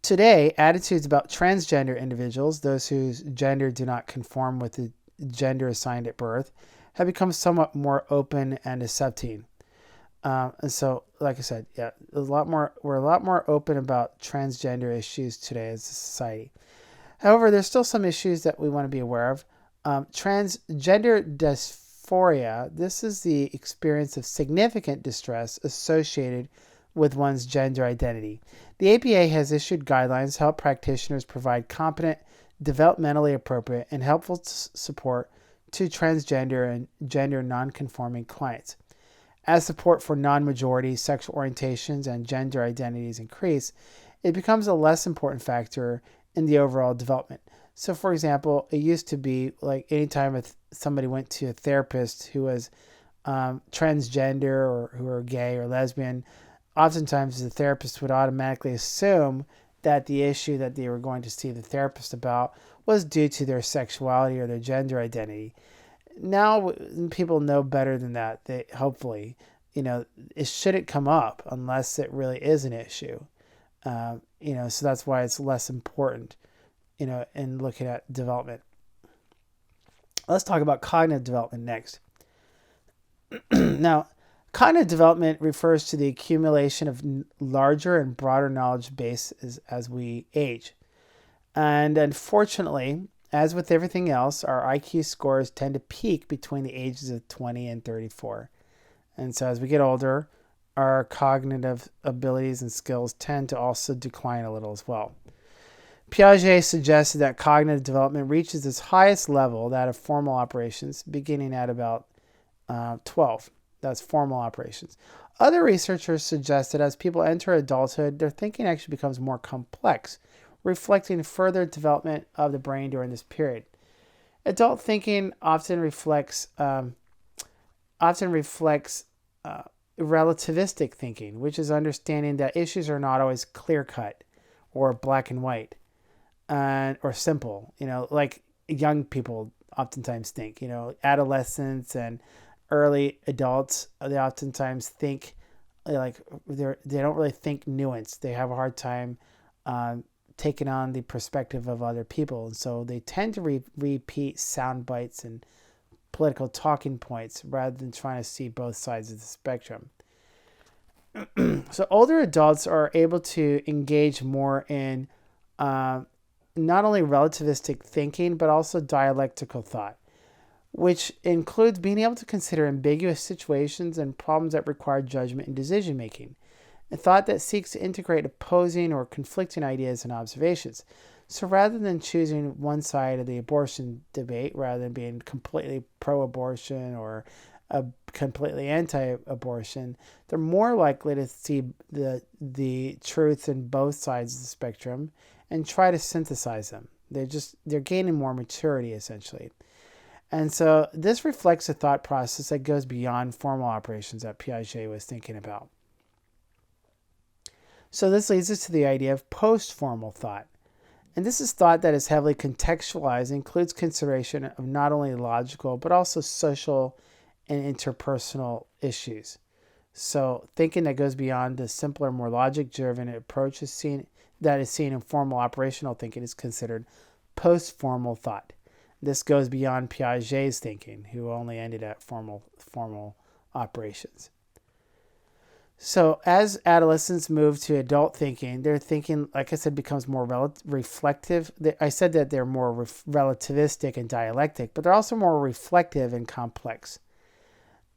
Today, attitudes about transgender individuals, those whose gender do not conform with the gender assigned at birth, have become somewhat more open and accepting. And so, like I said, we're a lot more open about transgender issues today as a society. However, there's still some issues that we want to be aware of. Transgender dysphoria, this is the experience of significant distress associated with one's gender identity. The APA has issued guidelines to help practitioners provide competent, developmentally appropriate, and helpful support to transgender and gender nonconforming clients. As support for non-majority sexual orientations and gender identities increase, it becomes a less important factor in the overall development. So, for example, it used to be like anytime somebody went to a therapist who was transgender or who were gay or lesbian, oftentimes the therapist would automatically assume that the issue that they were going to see the therapist about was due to their sexuality or their gender identity. Now people know better than that. They hopefully, it shouldn't come up unless it really is an issue. So that's why it's less important, in looking at development. Let's talk about cognitive development next. Now, cognitive development refers to the accumulation of larger and broader knowledge base as we age. And unfortunately, as with everything else, our IQ scores tend to peak between the ages of 20 and 34. And so as we get older, our cognitive abilities and skills tend to also decline a little as well. Piaget suggested that cognitive development reaches its highest level, that of formal operations, beginning at about 12. That's formal operations. Other researchers suggest that as people enter adulthood, their thinking actually becomes more complex, reflecting further development of the brain during this period. Adult thinking often reflects relativistic thinking, which is understanding that issues are not always clear-cut or black and white or simple. Like young people oftentimes think. Adolescents and early adults, they oftentimes think like they don't really think nuanced. They have a hard time taking on the perspective of other people, and so they tend to repeat sound bites and political talking points rather than trying to see both sides of the spectrum. So older adults are able to engage more in not only relativistic thinking but also dialectical thought, which includes being able to consider ambiguous situations and problems that require judgment and decision making. A thought that seeks to integrate opposing or conflicting ideas and observations. So rather than choosing one side of the abortion debate, rather than being completely pro-abortion or completely anti-abortion, they're more likely to see the truth in both sides of the spectrum and try to synthesize them. They're gaining more maturity, essentially. And so this reflects a thought process that goes beyond formal operations that Piaget was thinking about. So this leads us to the idea of post-formal thought. And this is thought that is heavily contextualized, includes consideration of not only logical, but also social and interpersonal issues. So thinking that goes beyond the simpler, more logic-driven approach is seen in formal operational thinking is considered post-formal thought. This goes beyond Piaget's thinking, who only ended at formal operations. So as adolescents move to adult thinking, their thinking, like I said, becomes more reflective. I said that they're more relativistic and dialectic, but they're also more reflective and complex.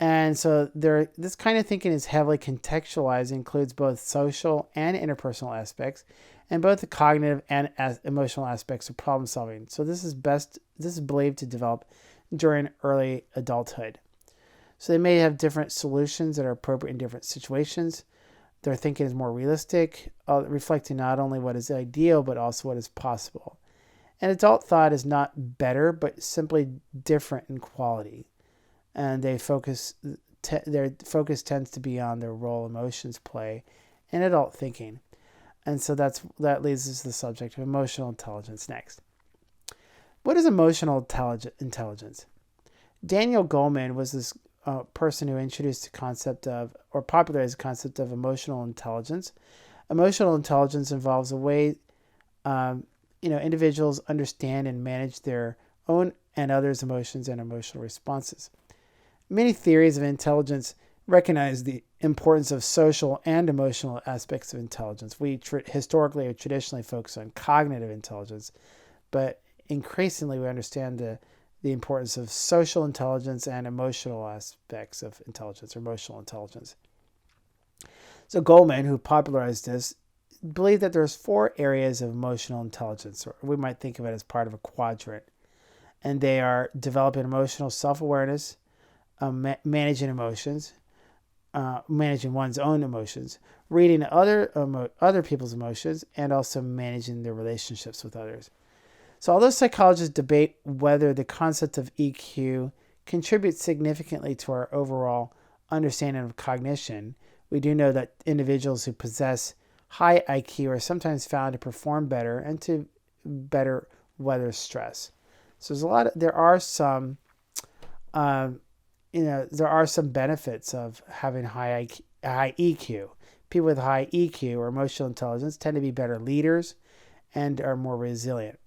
And so this kind of thinking is heavily contextualized, includes both social and interpersonal aspects, and both the cognitive and emotional aspects of problem solving. So this is believed to develop during early adulthood. So they may have different solutions that are appropriate in different situations. Their thinking is more realistic, reflecting not only what is ideal, but also what is possible. And adult thought is not better, but simply different in quality. And their focus tends to be on the role emotions play in adult thinking. And so that leads us to the subject of emotional intelligence next. What is emotional intelligence? Daniel Goleman was this person who introduced the concept of, or popularized the concept of emotional intelligence. Emotional intelligence involves a way individuals understand and manage their own and others' emotions and emotional responses. Many theories of intelligence recognize the importance of social and emotional aspects of intelligence. We historically or traditionally focus on cognitive intelligence, but increasingly we understand the importance of social intelligence and emotional aspects of intelligence or emotional intelligence. So Goleman, who popularized this, believed that there's 4 areas of emotional intelligence, or we might think of it as part of a quadrant. And they are developing emotional self-awareness, managing emotions, managing one's own emotions, reading other people's emotions, and also managing their relationships with others. So although psychologists debate whether the concept of EQ contributes significantly to our overall understanding of cognition, we do know that individuals who possess high IQ are sometimes found to perform better and to better weather stress. So there are some benefits of having high EQ. People with high EQ or emotional intelligence tend to be better leaders and are more resilient.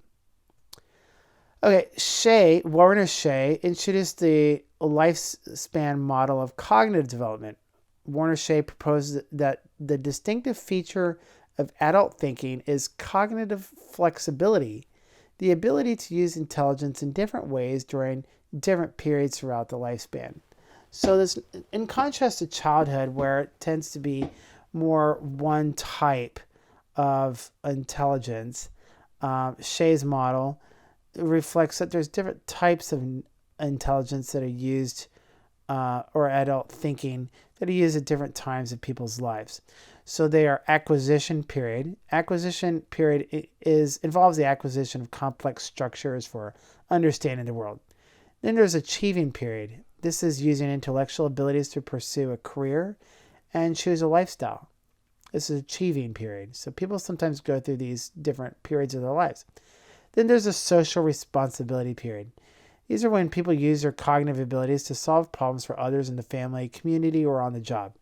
Okay, Warren Shea introduced the lifespan model of cognitive development. Warren Shea proposed that the distinctive feature of adult thinking is cognitive flexibility, the ability to use intelligence in different ways during different periods throughout the lifespan. So this, in contrast to childhood, where it tends to be more one type of intelligence, Shea's model reflects that there's different types of intelligence that are used, or adult thinking that are used at different times in people's lives. So they are acquisition period. Acquisition period involves the acquisition of complex structures for understanding the world. Then there's achieving period. This is using intellectual abilities to pursue a career and choose a lifestyle. This is achieving period. So people sometimes go through these different periods of their lives. Then there's a social responsibility period. These are when people use their cognitive abilities to solve problems for others in the family, community, or on the job.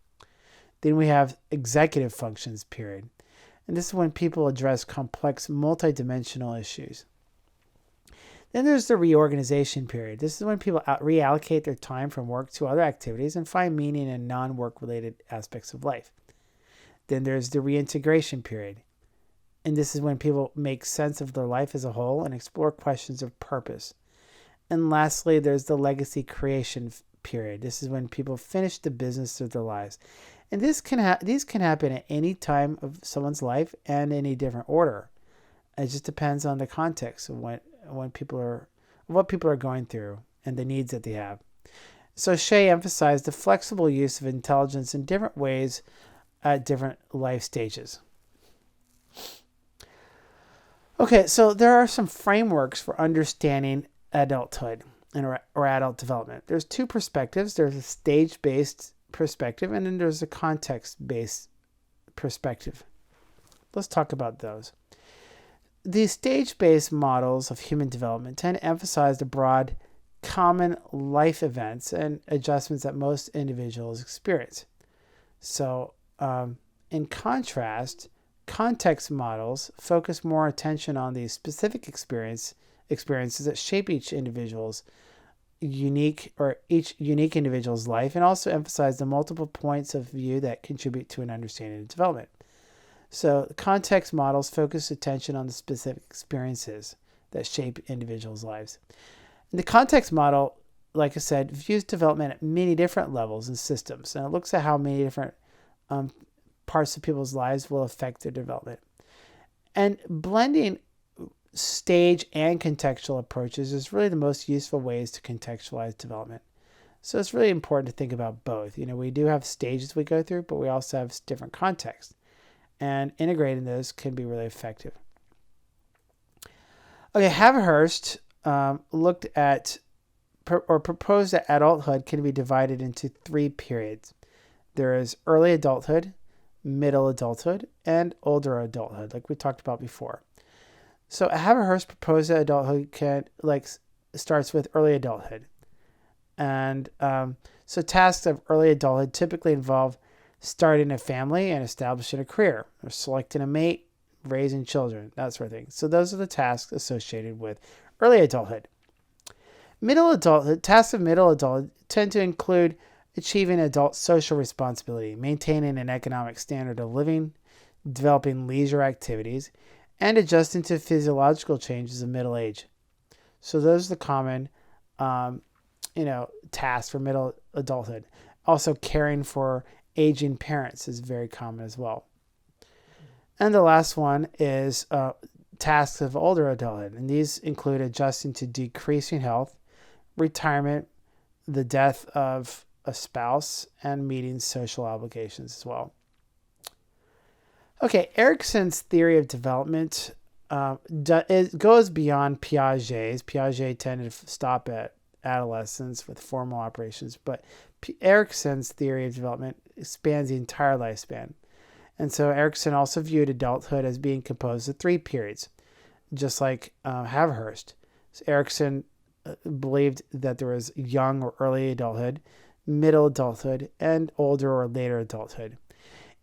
Then we have executive functions period. And this is when people address complex, multidimensional issues. Then there's the reorganization period. This is when people reallocate their time from work to other activities and find meaning in non-work related aspects of life. Then there's the reintegration period. And this is when people make sense of their life as a whole and explore questions of purpose. And lastly, there's the legacy creation period. This is when people finish the business of their lives. And these can happen at any time of someone's life and in a different order. It just depends on the context of what people are going through and the needs that they have. So Shea emphasized the flexible use of intelligence in different ways at different life stages. Okay, so there are some frameworks for understanding adulthood or adult development. There's 2 perspectives. There's a stage-based perspective, and then there's a context-based perspective. Let's talk about those. these stage-based models of human development tend to emphasize the broad, common life events and adjustments that most individuals experience. So, in contrast, context models focus more attention on the specific experiences that shape each individual's each unique individual's life, and also emphasize the multiple points of view that contribute to an understanding of development. So context models focus attention on the specific experiences that shape individuals' lives. And the context model, like I said, views development at many different levels and systems, and it looks at how many different parts of people's lives will affect their development. And blending stage and contextual approaches is really the most useful ways to contextualize development. So it's really important to think about both. We do have stages we go through, but we also have different contexts. And integrating those can be really effective. Okay, Haverhurst looked at or proposed that adulthood can be divided into 3 periods. There is early adulthood, middle adulthood, and older adulthood, like we talked about before. So Haverhurst proposed that adulthood starts with early adulthood. And so tasks of early adulthood typically involve starting a family and establishing a career, or selecting a mate, raising children, that sort of thing. So those are the tasks associated with early adulthood. Middle adulthood, tasks of middle adulthood tend to include achieving adult social responsibility, maintaining an economic standard of living, developing leisure activities, and adjusting to physiological changes of middle age. So those are the common, tasks for middle adulthood. Also, caring for aging parents is very common as well. And the last one is tasks of older adulthood, and these include adjusting to decreasing health, retirement, the death of a spouse, and meeting social obligations as well. Okay, Erikson's theory of development it goes beyond Piaget's. Piaget tended to stop at adolescence with formal operations, but Erikson's theory of development spans the entire lifespan. And so Erikson also viewed adulthood as being composed of 3 periods, just like Haverhurst. So Erikson believed that there was young or early adulthood, middle adulthood, and older or later adulthood,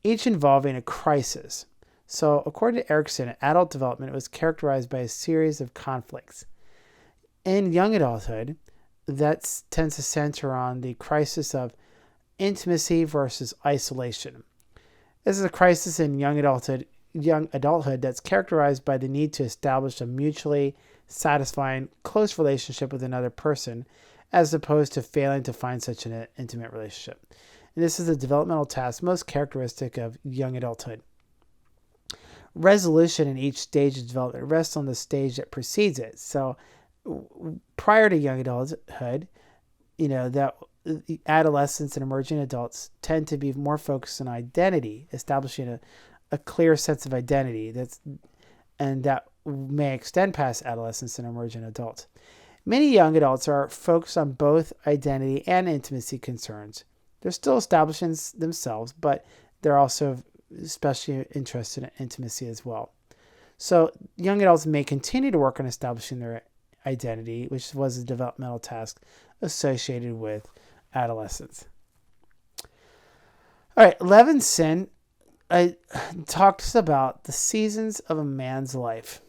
each involving a crisis. So according to Erikson, adult development was characterized by a series of conflicts. In young adulthood, that tends to center on the crisis of intimacy versus isolation. This is a crisis in young adulthood that's characterized by the need to establish a mutually satisfying, close relationship with another person, as opposed to failing to find such an intimate relationship. And this is a developmental task most characteristic of young adulthood. Resolution in each stage of development rests on the stage that precedes it. So prior to young adulthood, that adolescents and emerging adults tend to be more focused on identity, establishing a clear sense of identity that may extend past adolescence and emerging adults. Many young adults are focused on both identity and intimacy concerns. They're still establishing themselves, but they're also especially interested in intimacy as well. So young adults may continue to work on establishing their identity, which was a developmental task associated with adolescence. All right, Levinson talks about the seasons of a man's life.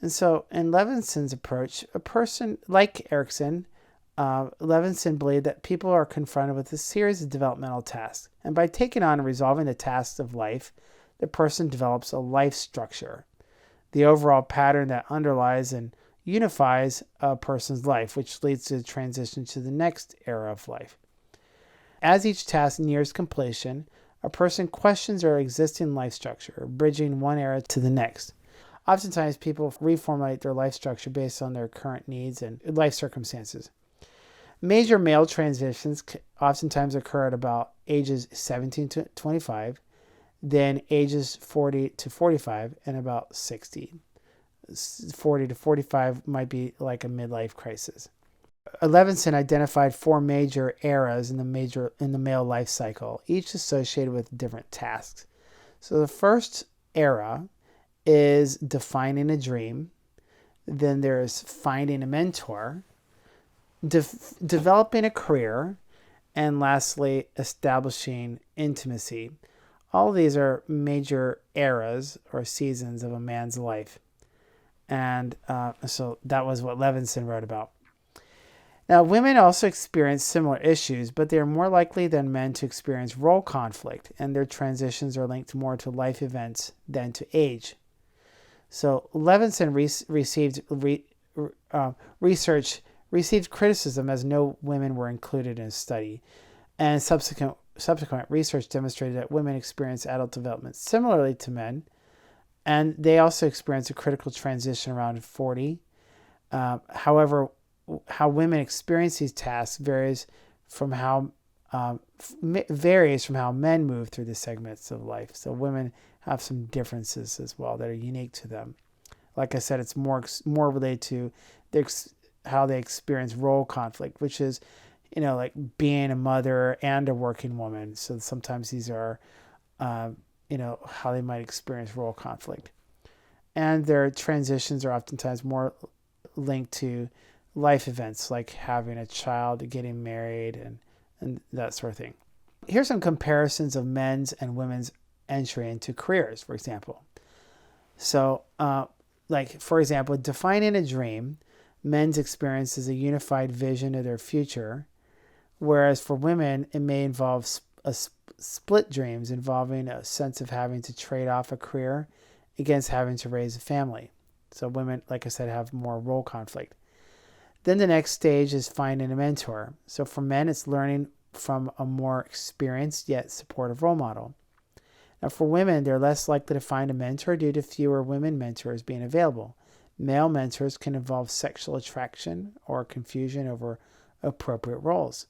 And so in Levinson's approach, a person like Erikson, Levinson believed that people are confronted with a series of developmental tasks. And by taking on and resolving the tasks of life, the person develops a life structure, the overall pattern that underlies and unifies a person's life, which leads to the transition to the next era of life. As each task nears completion, a person questions their existing life structure, bridging one era to the next. Oftentimes, people reformulate their life structure based on their current needs and life circumstances. Major male transitions oftentimes occur at about ages 17 to 25, then ages 40 to 45, and about 60. 40 to 45 might be like a midlife crisis. Levinson identified 4 major eras in the male life cycle, each associated with different tasks. So the first era is defining a dream. Then there's finding a mentor, developing a career, and lastly, establishing intimacy. All of these are major eras or seasons of a man's life. And so that was what Levinson wrote about. Now, women also experience similar issues, but they are more likely than men to experience role conflict, and their transitions are linked more to life events than to age. So Levinson received criticism as no women were included in his study, and subsequent research demonstrated that women experience adult development similarly to men, and they also experience a critical transition around 40. However, how women experience these tasks varies from how men move through the segments of life. So women have some differences as well that are unique to them. Like I said, it's more related to how they experience role conflict, which is, like being a mother and a working woman. So sometimes these are, how they might experience role conflict. And their transitions are oftentimes more linked to life events like having a child, getting married, and that sort of thing. Here's some comparisons of men's and women's entry into careers, for example. So, for example, defining a dream, men's experience is a unified vision of their future, whereas for women, it may involve split dreams involving a sense of having to trade off a career against having to raise a family. So women, like I said, have more role conflict. Then the next stage is finding a mentor. So for men, it's learning from a more experienced yet supportive role model. Now for women, they're less likely to find a mentor due to fewer women mentors being available. Male mentors can involve sexual attraction or confusion over appropriate roles.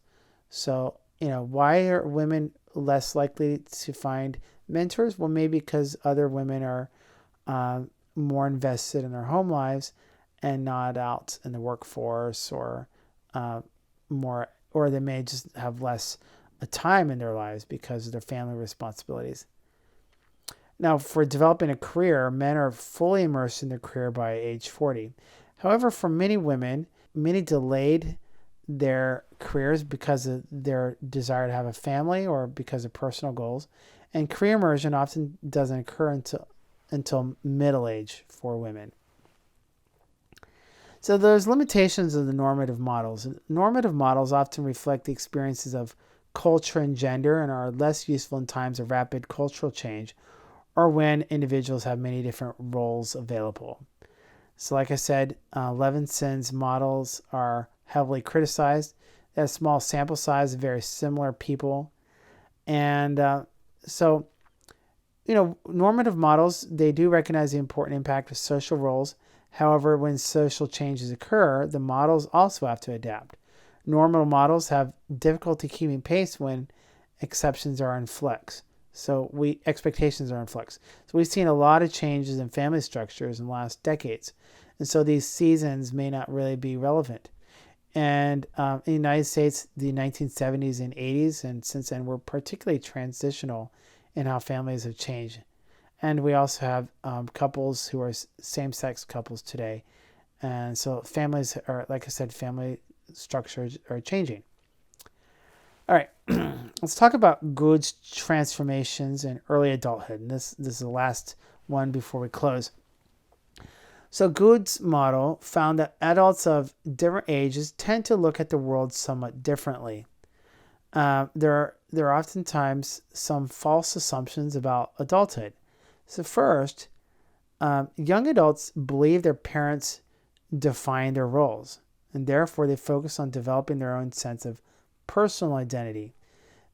So, why are women less likely to find mentors? Well, maybe because other women are more invested in their home lives and not out in the workforce, or they may just have less time in their lives because of their family responsibilities. Now, for developing a career, men are fully immersed in their career by age 40. However, for many women, many delayed their careers because of their desire to have a family or because of personal goals, and career immersion often doesn't occur until middle age for women. So there's limitations of the normative models. Normative models often reflect the experiences of culture and gender and are less useful in times of rapid cultural change or when individuals have many different roles available. So like I said, Levinson's models are heavily criticized. They have a small sample size of very similar people. And normative models, they do recognize the important impact of social roles. However, when social changes occur, the models also have to adapt. Normal models have difficulty keeping pace when exceptions are in flux. Expectations are in flux. So we've seen a lot of changes in family structures in the last decades. And so these seasons may not really be relevant. And in the United States, the 1970s and 80s, and since then, were particularly transitional in how families have changed. And we also have couples who are same-sex couples today. And so families are, like I said, family structures are changing. All right, let's talk about Good's transformations in early adulthood. And this is the last one before we close. So Good's model found that adults of different ages tend to look at the world somewhat differently. There are oftentimes some false assumptions about adulthood. So first, young adults believe their parents define their roles, and therefore they focus on developing their own sense of personal identity.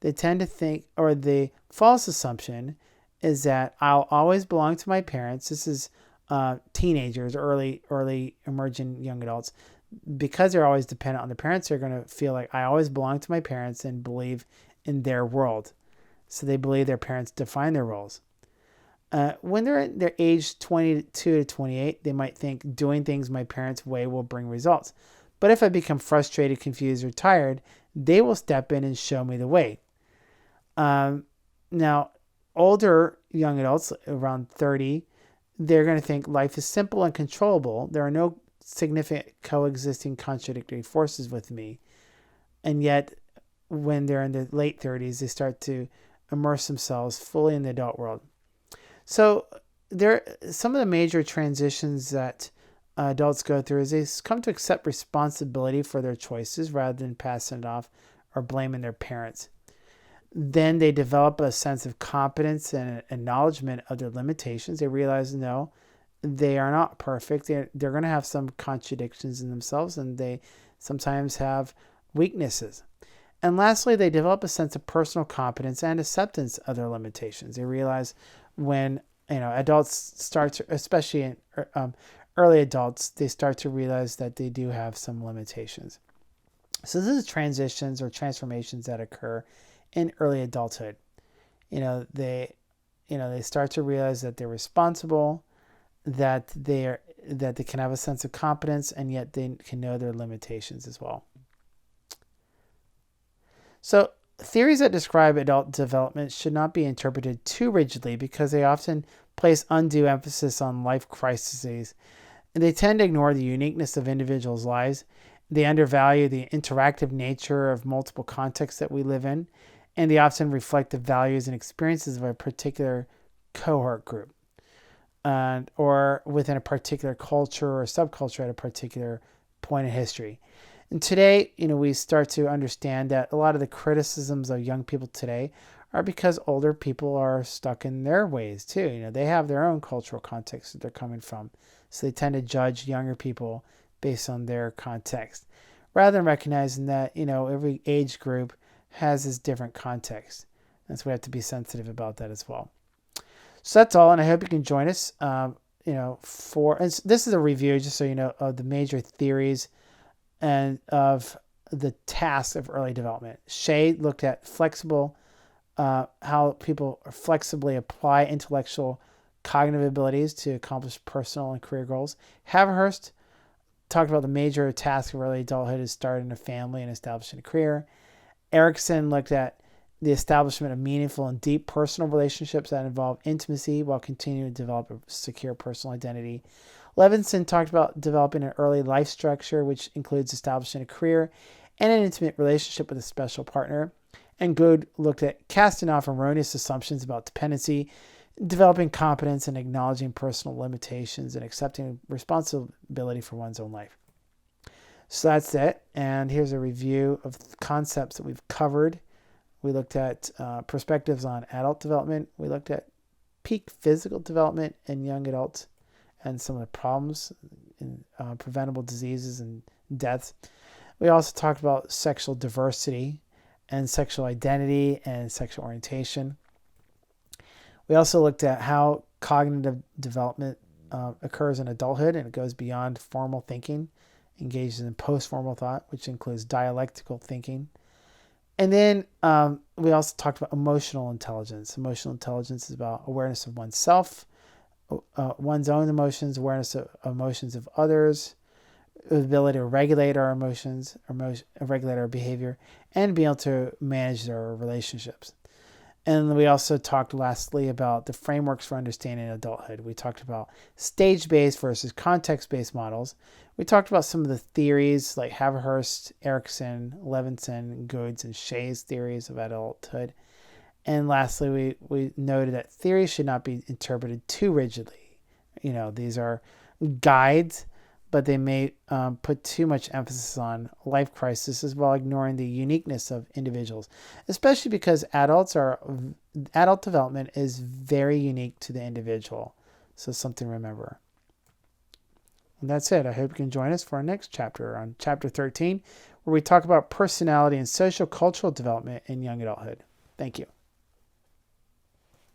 They tend to think, or the false assumption is that I'll always belong to my parents. This is teenagers, early emerging young adults. Because they're always dependent on their parents, they're going to feel like I always belong to my parents and believe in their world. So they believe their parents define their roles. When they're at their age 22 to 28, they might think doing things my parents' way will bring results. But if I become frustrated, confused, or tired, they will step in and show me the way. Now, older young adults, around 30, they're going to think life is simple and controllable. There are no significant coexisting contradictory forces with me. And yet, when they're in the late 30s, they start to immerse themselves fully in the adult world. So some of the major transitions that adults go through is they come to accept responsibility for their choices rather than passing it off or blaming their parents. Then they develop a sense of competence and acknowledgement of their limitations. They realize, no, they are not perfect. They're going to have some contradictions in themselves, and they sometimes have weaknesses. And lastly, they develop a sense of personal competence and acceptance of their limitations. They realize when adults start to, especially in early adults, they start to realize that they do have some limitations. So this is transitions or transformations that occur in early adulthood. They start to realize that they're responsible, that they can have a sense of competence, and yet they can know their limitations as well. So theories that describe adult development should not be interpreted too rigidly because they often place undue emphasis on life crises, and they tend to ignore the uniqueness of individuals' lives. They undervalue the interactive nature of multiple contexts that we live in, and they often reflect the values and experiences of a particular cohort group, or within a particular culture or subculture at a particular point in history. And today, we start to understand that a lot of the criticisms of young people today are because older people are stuck in their ways too. They have their own cultural context that they're coming from. So they tend to judge younger people based on their context, rather than recognizing that, every age group has its different context. And so we have to be sensitive about that as well. So that's all, and I hope you can join us. And this is a review, just so you know, of the major theories and of the tasks of early development. Shea looked at how people flexibly apply intellectual cognitive abilities to accomplish personal and career goals. Haverhurst talked about the major task of early adulthood is starting a family and establishing a career. Erickson looked at the establishment of meaningful and deep personal relationships that involve intimacy while continuing to develop a secure personal identity. Levinson talked about developing an early life structure, which includes establishing a career and an intimate relationship with a special partner. And Good looked at casting off erroneous assumptions about dependency, developing competence, and acknowledging personal limitations and accepting responsibility for one's own life. So that's it. And here's a review of the concepts that we've covered. We looked at perspectives on adult development. We looked at peak physical development in young adults and some of the problems in preventable diseases and deaths. We also talked about sexual diversity and sexual identity and sexual orientation. We also looked at how cognitive development occurs in adulthood, and it goes beyond formal thinking, engages in post-formal thought, which includes dialectical thinking. And then we also talked about emotional intelligence. Emotional intelligence is about awareness of oneself, one's own emotions, awareness of emotions of others, the ability to regulate our emotions, regulate our behavior, and be able to manage our relationships. And we also talked lastly about the frameworks for understanding adulthood. We talked about stage-based versus context-based models. We talked about some of the theories like Haverhurst, Erickson, Levinson, Goods, and Shea's theories of adulthood. And lastly, we noted that theories should not be interpreted too rigidly. These are guides, but they may put too much emphasis on life crises while ignoring the uniqueness of individuals, especially because adult development is very unique to the individual. So something to remember. And that's it. I hope you can join us for our next chapter, on chapter 13, where we talk about personality and social cultural development in young adulthood. Thank you.